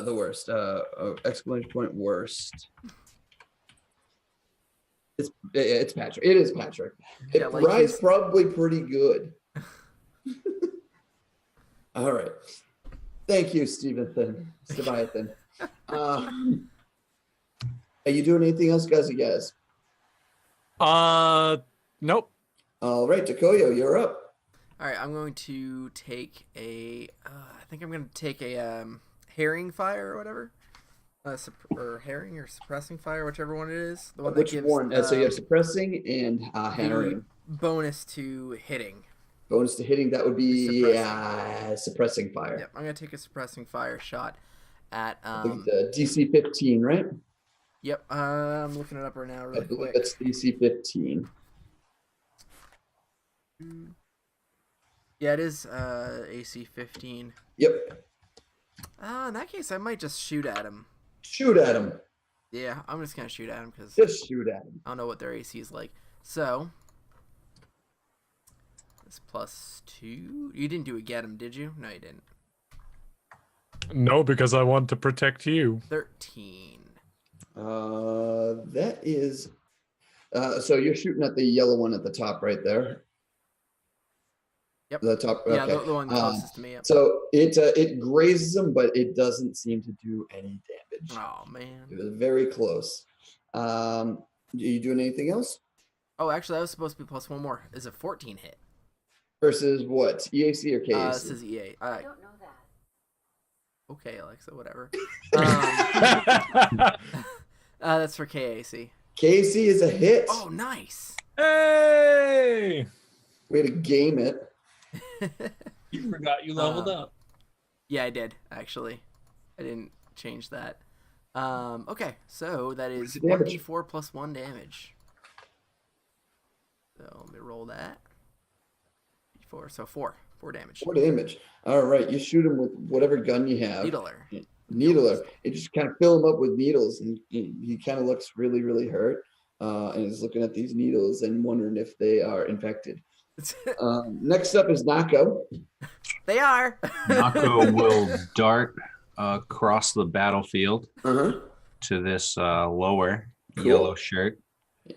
The worst. Exclamation point worst. It's Patrick. It is Patrick. Yeah, like Rye's probably pretty good. All right. Thank you, Stevenson. Are you doing anything else, guys? Nope. All right, Dekoyo, you're up. All right, I'm going to take I think I'm going to take a herring fire or whatever. Or herring or suppressing fire, whichever one it is. The one Which that gives, one? So you have suppressing and hammering. Bonus to hitting. Bonus to hitting, that would be suppressing fire. Yep, I'm going to take a suppressing fire shot at... I think it's DC 15, right? Yep, I'm looking it up right now really I believe quick. it's DC 15. Yeah, it is AC 15. Yep. In that case, I might just shoot at him. Shoot at him. Yeah, I'm just going to shoot at him because Just shoot at him. I don't know what their AC is like. So, this +2. You didn't do it get him, did you? No, you didn't. No, because I want to protect you. 13. That is... so you're shooting at the yellow one at the top right there. Yep. The top. Yeah, okay. the one closest to me. Yep. So it grazes him, but it doesn't seem to do any damage. Oh, man. It was very close. Are you doing anything else? Oh, actually, that was supposed to be +1 more. Is a 14 hit. Versus what? EAC or KAC? This is EA. I don't know that. Okay, Alexa, whatever. That's for KAC. KAC is a hit. Oh, nice. Hey! Way to game it. You forgot you leveled up. Yeah, I did, actually. I didn't change that. Okay, so that is 1d4 plus 1 damage. So let me roll that. 4, so 4 damage. 4 damage. All right, you shoot him with whatever gun you have. Needler. You just kind of fill him up with needles, and he kind of looks really, really hurt. And he's looking at these needles and wondering if they are infected. Next up is Nako. They are. Nako will dart across the battlefield Uh-huh. to this lower Cool. yellow shirt.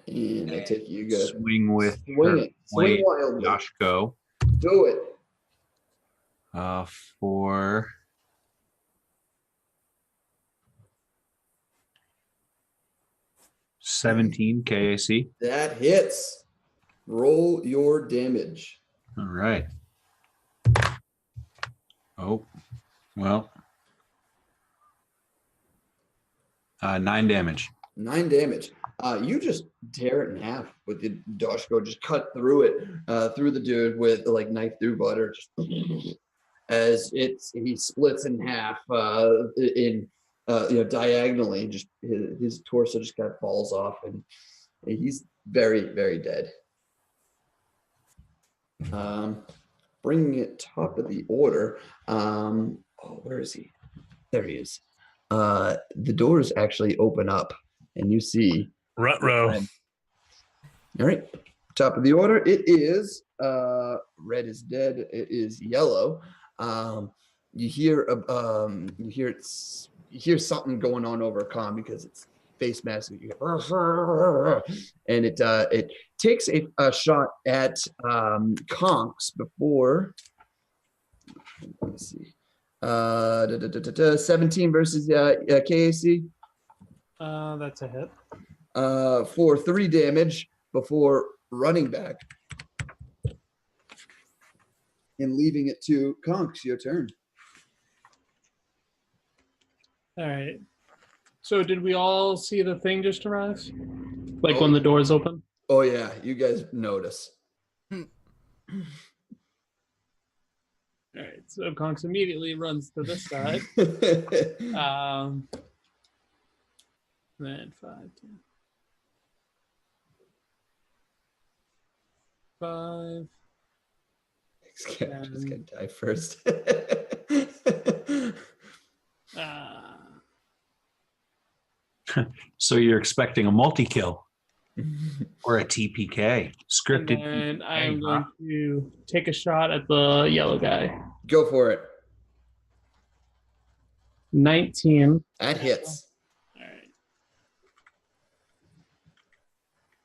And I take you good. Swing with Swing her it. Swing wildly. Yoshiko. Do it. For 17 KAC. That hits. Roll your damage. All right. Oh, well. 9 damage. 9 damage. You just tear it in half with the Doshko. Just cut through it, through the dude with like knife through butter. Just as he splits in half, diagonally. Just his torso just kind of falls off, and he's very, very dead. Bringing it top of the order. Where is he? There he is. The doors actually open up, and you see. Ruh-roh. All right, top of the order. It is red is dead. It is yellow. You hear something going on over a comm because it's face mask. You hear, and it takes a shot at Conks before. Let me see. 17 versus KAC. That's a hit. For 3 damage before running back and leaving it to Conks. Your turn. All right. So did we all see the thing just arrive? Like when the doors open? Oh yeah, you guys notice. All right. So Conks immediately runs to this side. Then 5, 10. 5. Just gonna die first. So you're expecting a multi-kill or a TPK scripted. And I'm going to take a shot at the yellow guy. Go for it. 19. That hits. All right.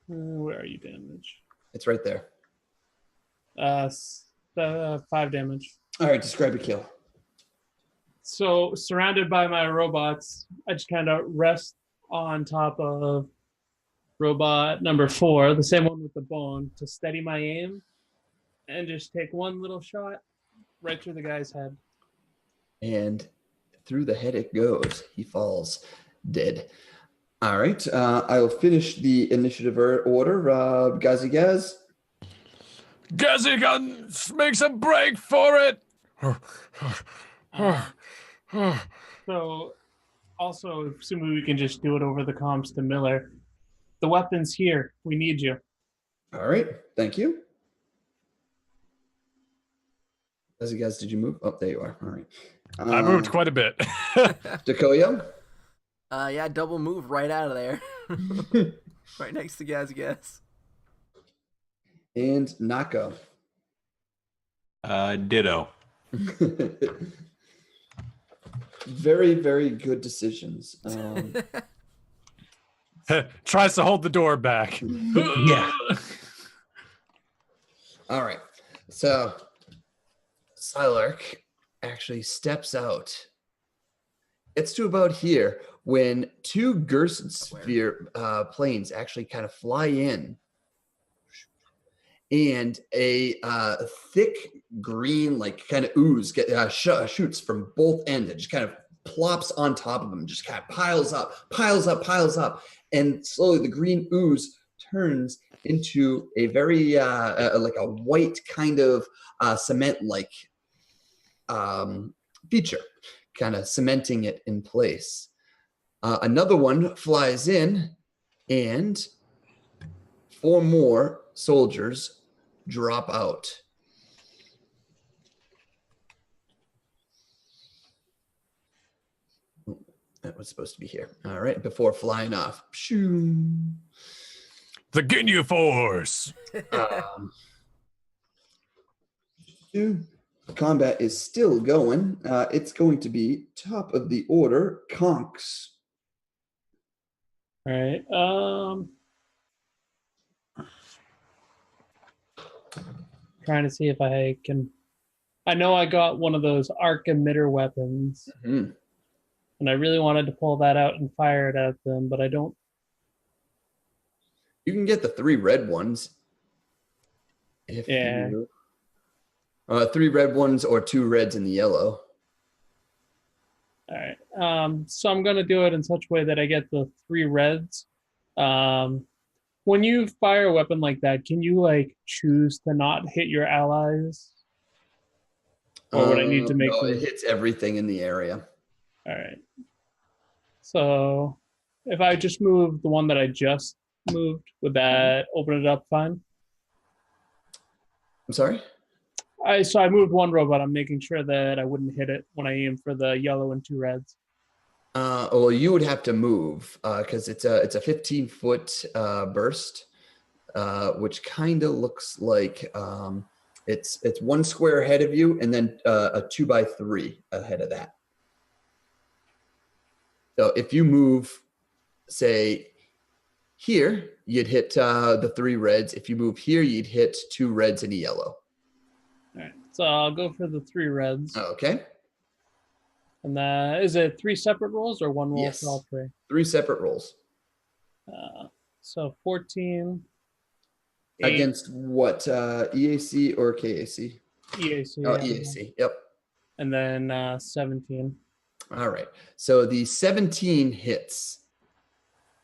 Where are you, damage? It's right there. 5 damage. All right, describe a kill. So surrounded by my robots, I just kind of rest on top of robot number 4, the same one with the bone, to steady my aim and just take one little shot right through the guy's head. And through the head it goes. He falls dead. All right, I will finish the initiative order. Gazigaz. Gazigaz makes a break for it. So, also, assuming we can just do it over the comms to Miller. The weapon's here. We need you. All right, thank you. Gazigaz, did you move? Oh, there you are. All right. I moved quite a bit. Dakoya? Yeah, double move right out of there. Right next to Gazigaz. And Nako. Ditto. Very, very good decisions. Tries to hold the door back. Yeah. All right. So Sylark actually steps out. It's to about here when 2 Gerson sphere planes actually kind of fly in, and a thick green, like kind of ooze shoots from both ends. It just kind of plops on top of them, just kind of piles up. And slowly the green ooze turns into a very like a white kind of cement-like feature, kind of cementing it in place. Another one flies in, and 4 more soldiers drop out. That was supposed to be here. All right, before flying off. Shoo. The Ginyu Force. 2. Combat is still going. It's going to be top of the order, Conks. All right. Trying to see if I can. I know I got one of those arc emitter weapons, Mhm. and I really wanted to pull that out and fire it at them, but I don't. You can get the 3 red ones. If Yeah. you 3 red ones or 2 reds in the yellow. All right. So I'm going to do it in such a way that I get the 3 reds. When you fire a weapon like that, can you like choose to not hit your allies? Or would I need to make No, them? it hits everything in the area. All right. So if I just move the one that I just moved, would that open it up fine? I'm sorry? So I moved one robot. I'm making sure that I wouldn't hit it when I aim for the yellow and 2 reds. Well, you would have to move because it's a 15-foot burst, which kind of looks like it's 1 square ahead of you, and then a 2x3 ahead of that. So if you move, say here, you'd hit the 3 reds. If you move here, you'd hit 2 reds and a yellow. All right. So I'll go for the 3 reds. Okay. And is it 3 separate rolls or 1 roll Yes. for all 3? 3 separate rolls. So 14. 8, Against what? EAC or KAC? EAC. Oh, EAC. Yep. And then 17. All right. So the 17 hits.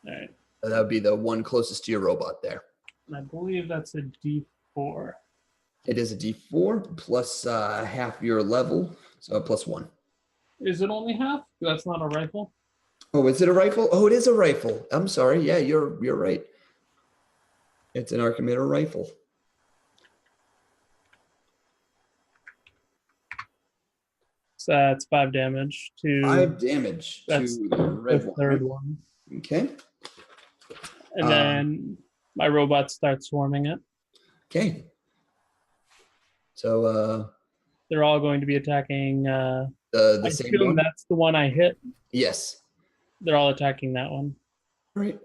All right. That would be the one closest to your robot there. And I believe that's a D4. It is a D4 plus half your level, so plus 1. Is it only half? That's not a rifle. Oh, is it a rifle? Oh, it is a rifle. I'm sorry. Yeah, you're right. It's an arc emitter rifle. So that's 5 damage to 5 damage that's to the red the one. third one. Okay. And then my robot starts swarming it. Okay. So They're all going to be attacking. the I same assume one? that's the one I hit. Yes. They're all attacking that one. All right.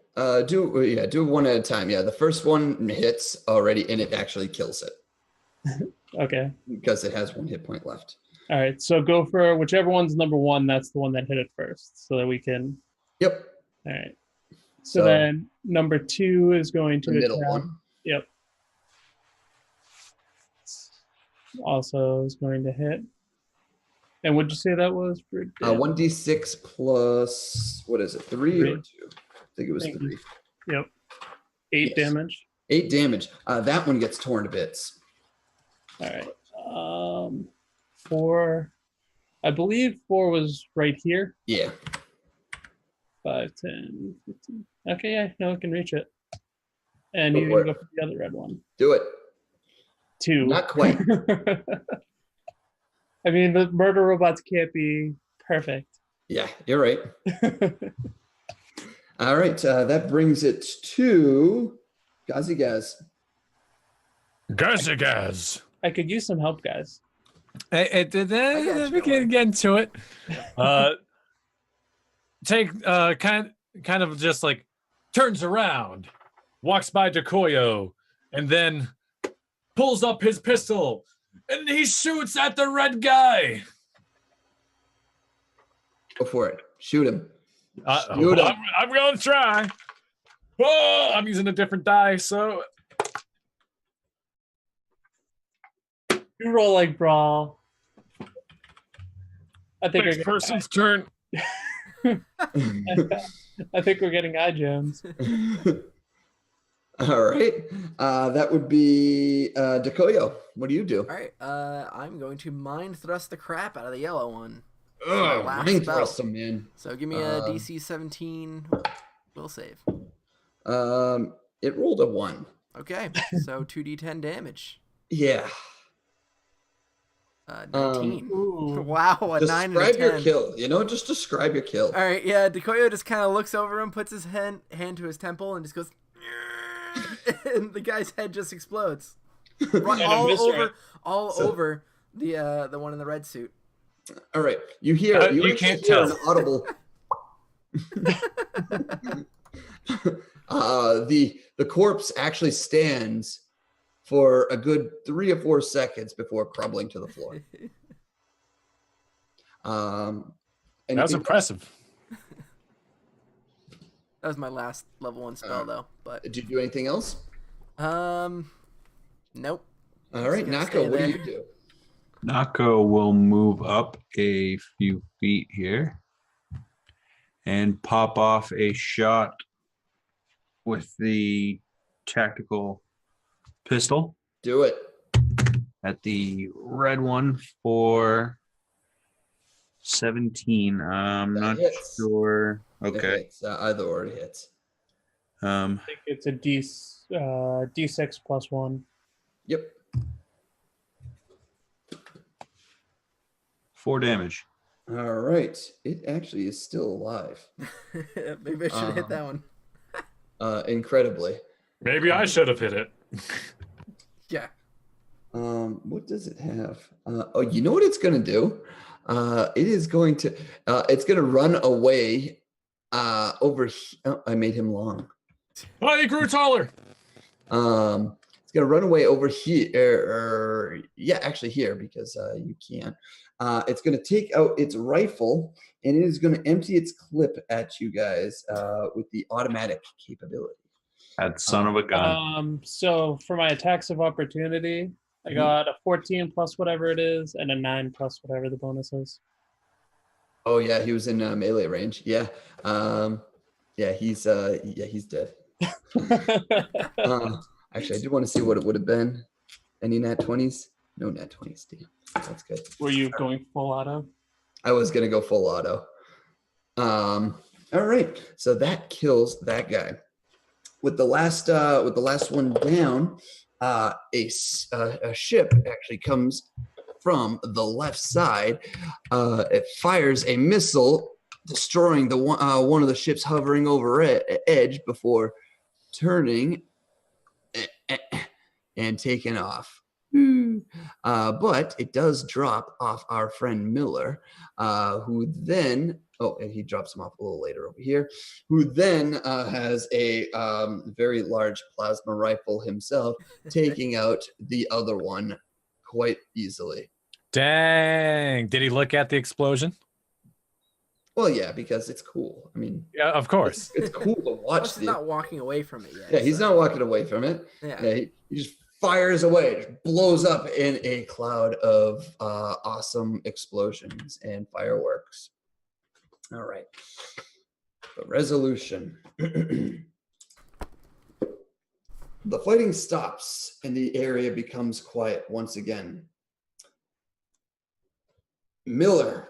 Do one at a time. Yeah, the first one hits already, and it actually kills it Okay. because it has 1 hit point left. All right. So go for whichever one's number 1. That's the one that hit it first, so that we can. Yep. All right. So then number 2 is going to the middle attack. one. Yep. Also is going to hit. And would you say that was for 1d6 plus, what is it, 3 or 2? I think it was Thank 3. Yep. 8 Yes. damage. 8 damage. That one gets torn to bits. All right. 4. I believe 4 was right here. Yeah. 5, 10, 15. Okay, yeah, no, I can reach it. And Go you for can it. go for the other red one. Do it. 2. Not quite. I mean, the murder robots can't be perfect. Yeah, you're right. All right. That brings it to Gazigaz. Gazagaz. I could use some help, guys. We can get into it. Take kind of just like turns around, walks by Decoyo, and then pulls up his pistol, and he shoots at the red guy. Go for it. Shoot him. Shoot him. I'm going to try. Oh, I'm using a different die, so You roll like brawl. I think next person's turn. I think we're getting iGems. All right. That would be Decoyo. What do you do? All right, I'm going to mind thrust the crap out of the yellow one. Oh, last mind spell. thrust him, man. So give me a DC 17 will save. It rolled a 1. Okay, so 2d10 damage. Yeah. 19. Ooh. Wow, a 9 and a 10. Describe your kill. Just describe your kill. All right, yeah, Decoyo just kind of looks over him, puts his hand to his temple, and just goes, and the guy's head just explodes. Right, all over The one in the red suit. All right. You hear you actually can't hear tell. an audible. The corpse actually stands for a good 3 or 4 seconds before crumbling to the floor. That was Anything- impressive. That was my last level 1 spell though. But Did you do anything else? nope. All right, gonna Nako, stay what do there. you do? Nako will move up a few feet here and pop off a shot with the tactical pistol Do it. at the red one for 17. I'm That not hits. sure. It Okay. hits. Either or it hits. I think it's a D6 plus 1. Yep. 4 damage. All right. It actually is still alive. Maybe I should have hit that one. Incredibly. Maybe I should have hit it. Yeah. What does it have? You know what it's gonna do? It is going to. It's gonna run away. Over. I made him long. Oh, he grew taller. It's gonna run away over here. Yeah, actually here because you can't. It's gonna take out its rifle and it is gonna empty its clip at you guys with the automatic capability. That son of a gun. So for my attacks of opportunity, I got a 14 plus whatever it is, and a 9 plus whatever the bonus is. Oh yeah, he was in melee range. Yeah, he's dead. Actually, I do want to see what it would have been. Any nat 20s? No nat 20s. Damn, that's good. Were you going full auto? I was gonna go full auto. All right, so that kills that guy. With the last one down, a ship actually comes from the left side. It fires a missile, destroying the one of the ships hovering over edge before turning and taking off. But it does drop off our friend Miller, who then, and he drops him off a little later over here, who then has a very large plasma rifle himself, taking out the other one quite easily. Dang. Did he look at the explosion? Well, yeah, because it's cool. I mean, Yeah, of course. it's cool to watch. Plus, he's not walking away from it yet. Yeah, he's not walking away from it. Yeah. He just fires away, just blows up in a cloud of awesome explosions and fireworks. All right. The resolution. The fighting stops and the area becomes quiet once again. Miller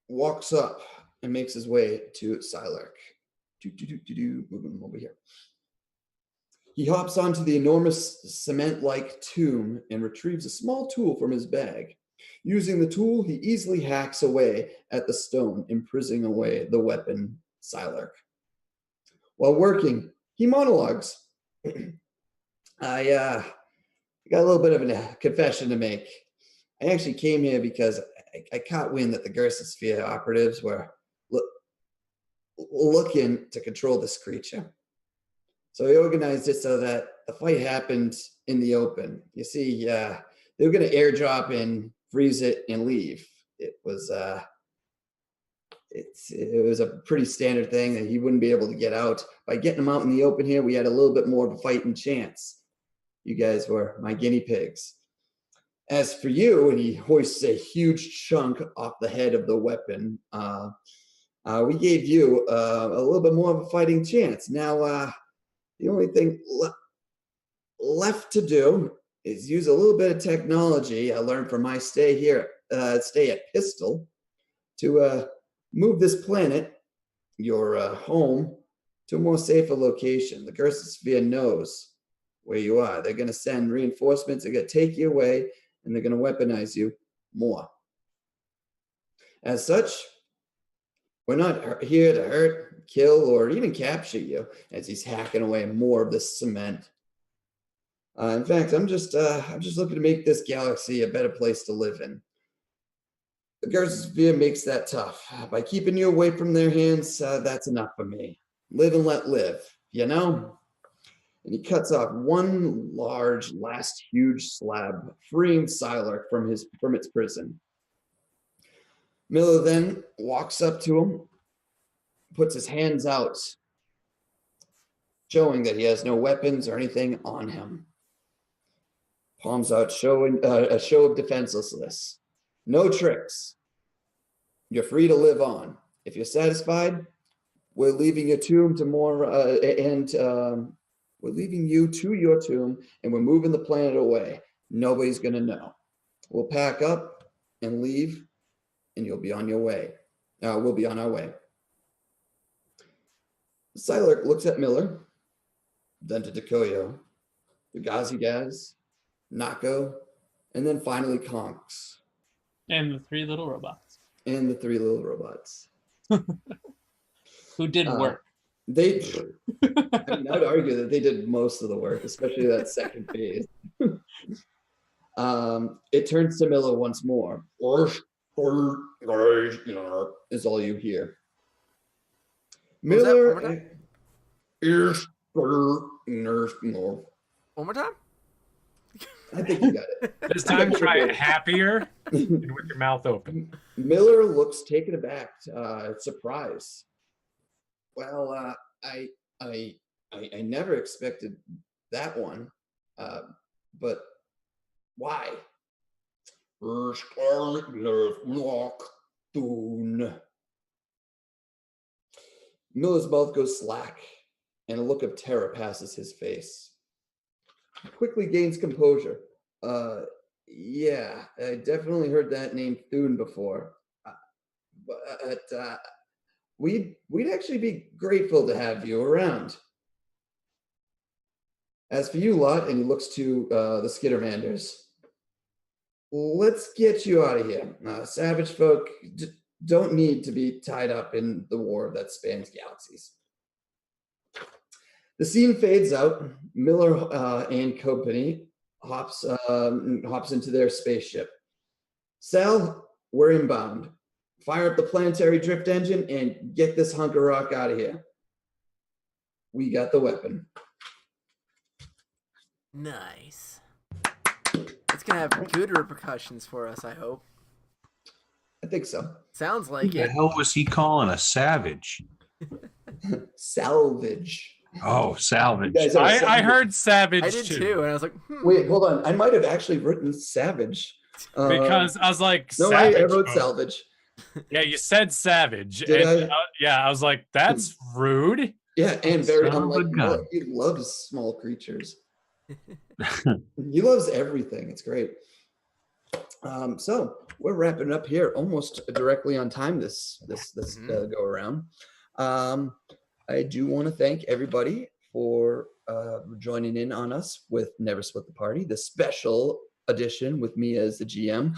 walks up and makes his way to Silark. Moving him over here. He hops onto the enormous cement-like tomb and retrieves a small tool from his bag. Using the tool, he easily hacks away at the stone, imprisoning away the weapon, Silark. While working, he monologues. I got a little bit of a confession to make. I actually came here because I caught wind that the Gersosphere operatives were looking to control this creature. So we organized it so that the fight happened in the open. You see, they were going to airdrop and freeze it and leave. It was a pretty standard thing that he wouldn't be able to get out. By getting him out in the open here, we had a little bit more of a fighting chance. You guys were my guinea pigs. As for you, and he hoists a huge chunk off the head of the weapon, we gave you a little bit more of a fighting chance. Now, the only thing left to do is use a little bit of technology I learned from my stay at Pistol, to move this planet, your home, to a more safer location. The Gersosphere knows where you are. They're going to send reinforcements. They're going to take you away, and they're going to weaponize you more. As such, we're not here to hurt, kill, or even capture you, as he's hacking away more of this cement. In fact, I'm just looking to make this galaxy a better place to live in. Garcia makes that tough. By keeping you away from their hands, that's enough for me. Live and let live, you know? And he cuts off one large, last huge slab, freeing Psylark from its prison. Miller then walks up to him, puts his hands out, showing that he has no weapons or anything on him. Palms out, showing a show of defenselessness. No tricks. You're free to live on. If you're satisfied, we're leaving your tomb to more, we're leaving you to your tomb, and we're moving the planet away. Nobody's gonna know. We'll pack up and leave, and you'll be on your way. We'll be on our way. Psylark looks at Miller, then to Dekoyo, to Gazigaz, Nako, and then finally Conks. And the three little robots. Who did work. I mean, I'd argue that they did most of the work, especially that second phase. It turns to Miller once more. Is all you hear. Miller One more time? I think you got it. This time try it happier and with your mouth open. Miller looks taken aback, surprised. Well, I never expected that one, but why? Miller's mouth goes slack, and a look of terror passes his face. He quickly gains composure. Yeah, I definitely heard that name Thune before. But we'd actually be grateful to have you around. As for you lot, and he looks to the Skittermanders, let's get you out of here. Savage folk don't need to be tied up in the war that spans galaxies. The scene fades out. Miller and company hops into their spaceship. Sal, we're inbound. Fire up the planetary drift engine and get this hunk of rock out of here. We got the weapon. Nice. It's gonna have good repercussions for us, I hope. I think so. Sounds like Who the it. hell was he calling a savage? Salvage. Oh, salvage. You guys are I heard savage I did too, and I was like, Wait, hold on. I might have actually written savage. Because I was like, no, savage I wrote folk. salvage. Yeah, you said savage. Did and, yeah, I was like, that's rude. Yeah, and very Son of a unlike gun. Miller. He loves small creatures. He loves everything. It's great. So we're wrapping up here almost directly on time this go around. I do want to thank everybody for joining in on us with Never Split the Party, the special edition with me as the GM.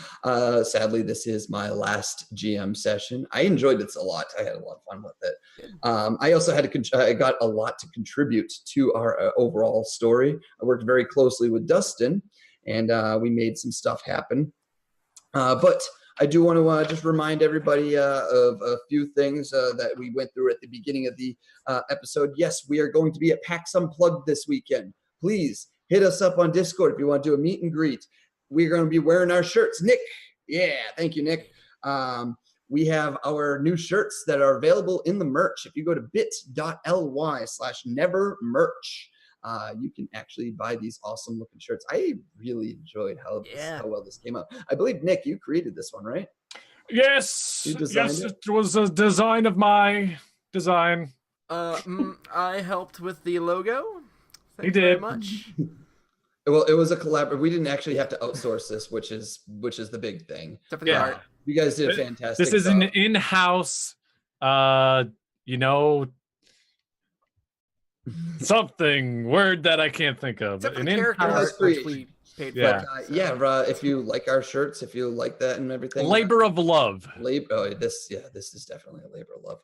Sadly, this is my last GM session. I enjoyed it a lot. I had a lot of fun with it. I also had I got a lot to contribute to our overall story. I worked very closely with Dustin, and we made some stuff happen. But I do want to just remind everybody of a few things that we went through at the beginning of the episode. Yes, we are going to be at PAX Unplugged this weekend. Please hit us up on Discord if you want to do a meet and greet. We're going to be wearing our shirts. Nick, yeah, thank you, Nick. We have our new shirts that are available in the merch. If you go to bit.ly/nevermerch, you can actually buy these awesome looking shirts. I really enjoyed how well this came out. I believe, Nick, you created this one, right? Yes. You designed Yes, it? it was a design of my design. I helped with the logo. Thank You you very did. much. Well, it was a collaborative. We didn't actually have to outsource this, which is the big thing. Except for the Yeah. art. You guys did a fantastic This is an job. in-house, something word that I can't think of. Except for An the character in-house art, which we paid for. Yeah. If you like our shirts, if you like that and everything. labor of love. This is definitely a labor of love.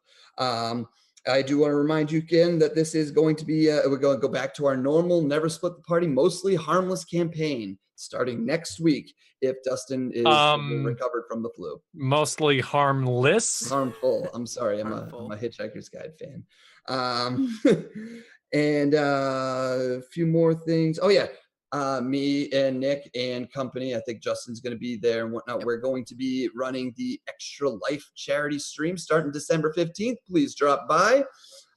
I do want to remind you again that this is going to be, we're going to go back to our normal Never Split the Party, mostly harmless campaign starting next week if Dustin is recovered from the flu. Mostly harmless. Harmful. I'm sorry. I'm a Hitchhiker's Guide fan. And a few more things. Oh, yeah. Me and Nick and company, I think Justin's going to be there and whatnot. We're going to be running the Extra Life charity stream starting December 15th. Please drop by.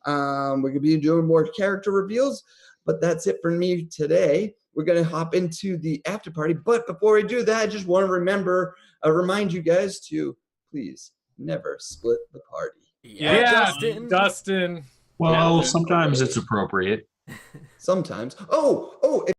We're going to be doing more character reveals, but that's it for me today. We're going to hop into the after party. But before we do that, I just want to remind you guys to please never split the party. Yeah, Dustin. Well, sometimes it's appropriate. Sometimes. Oh,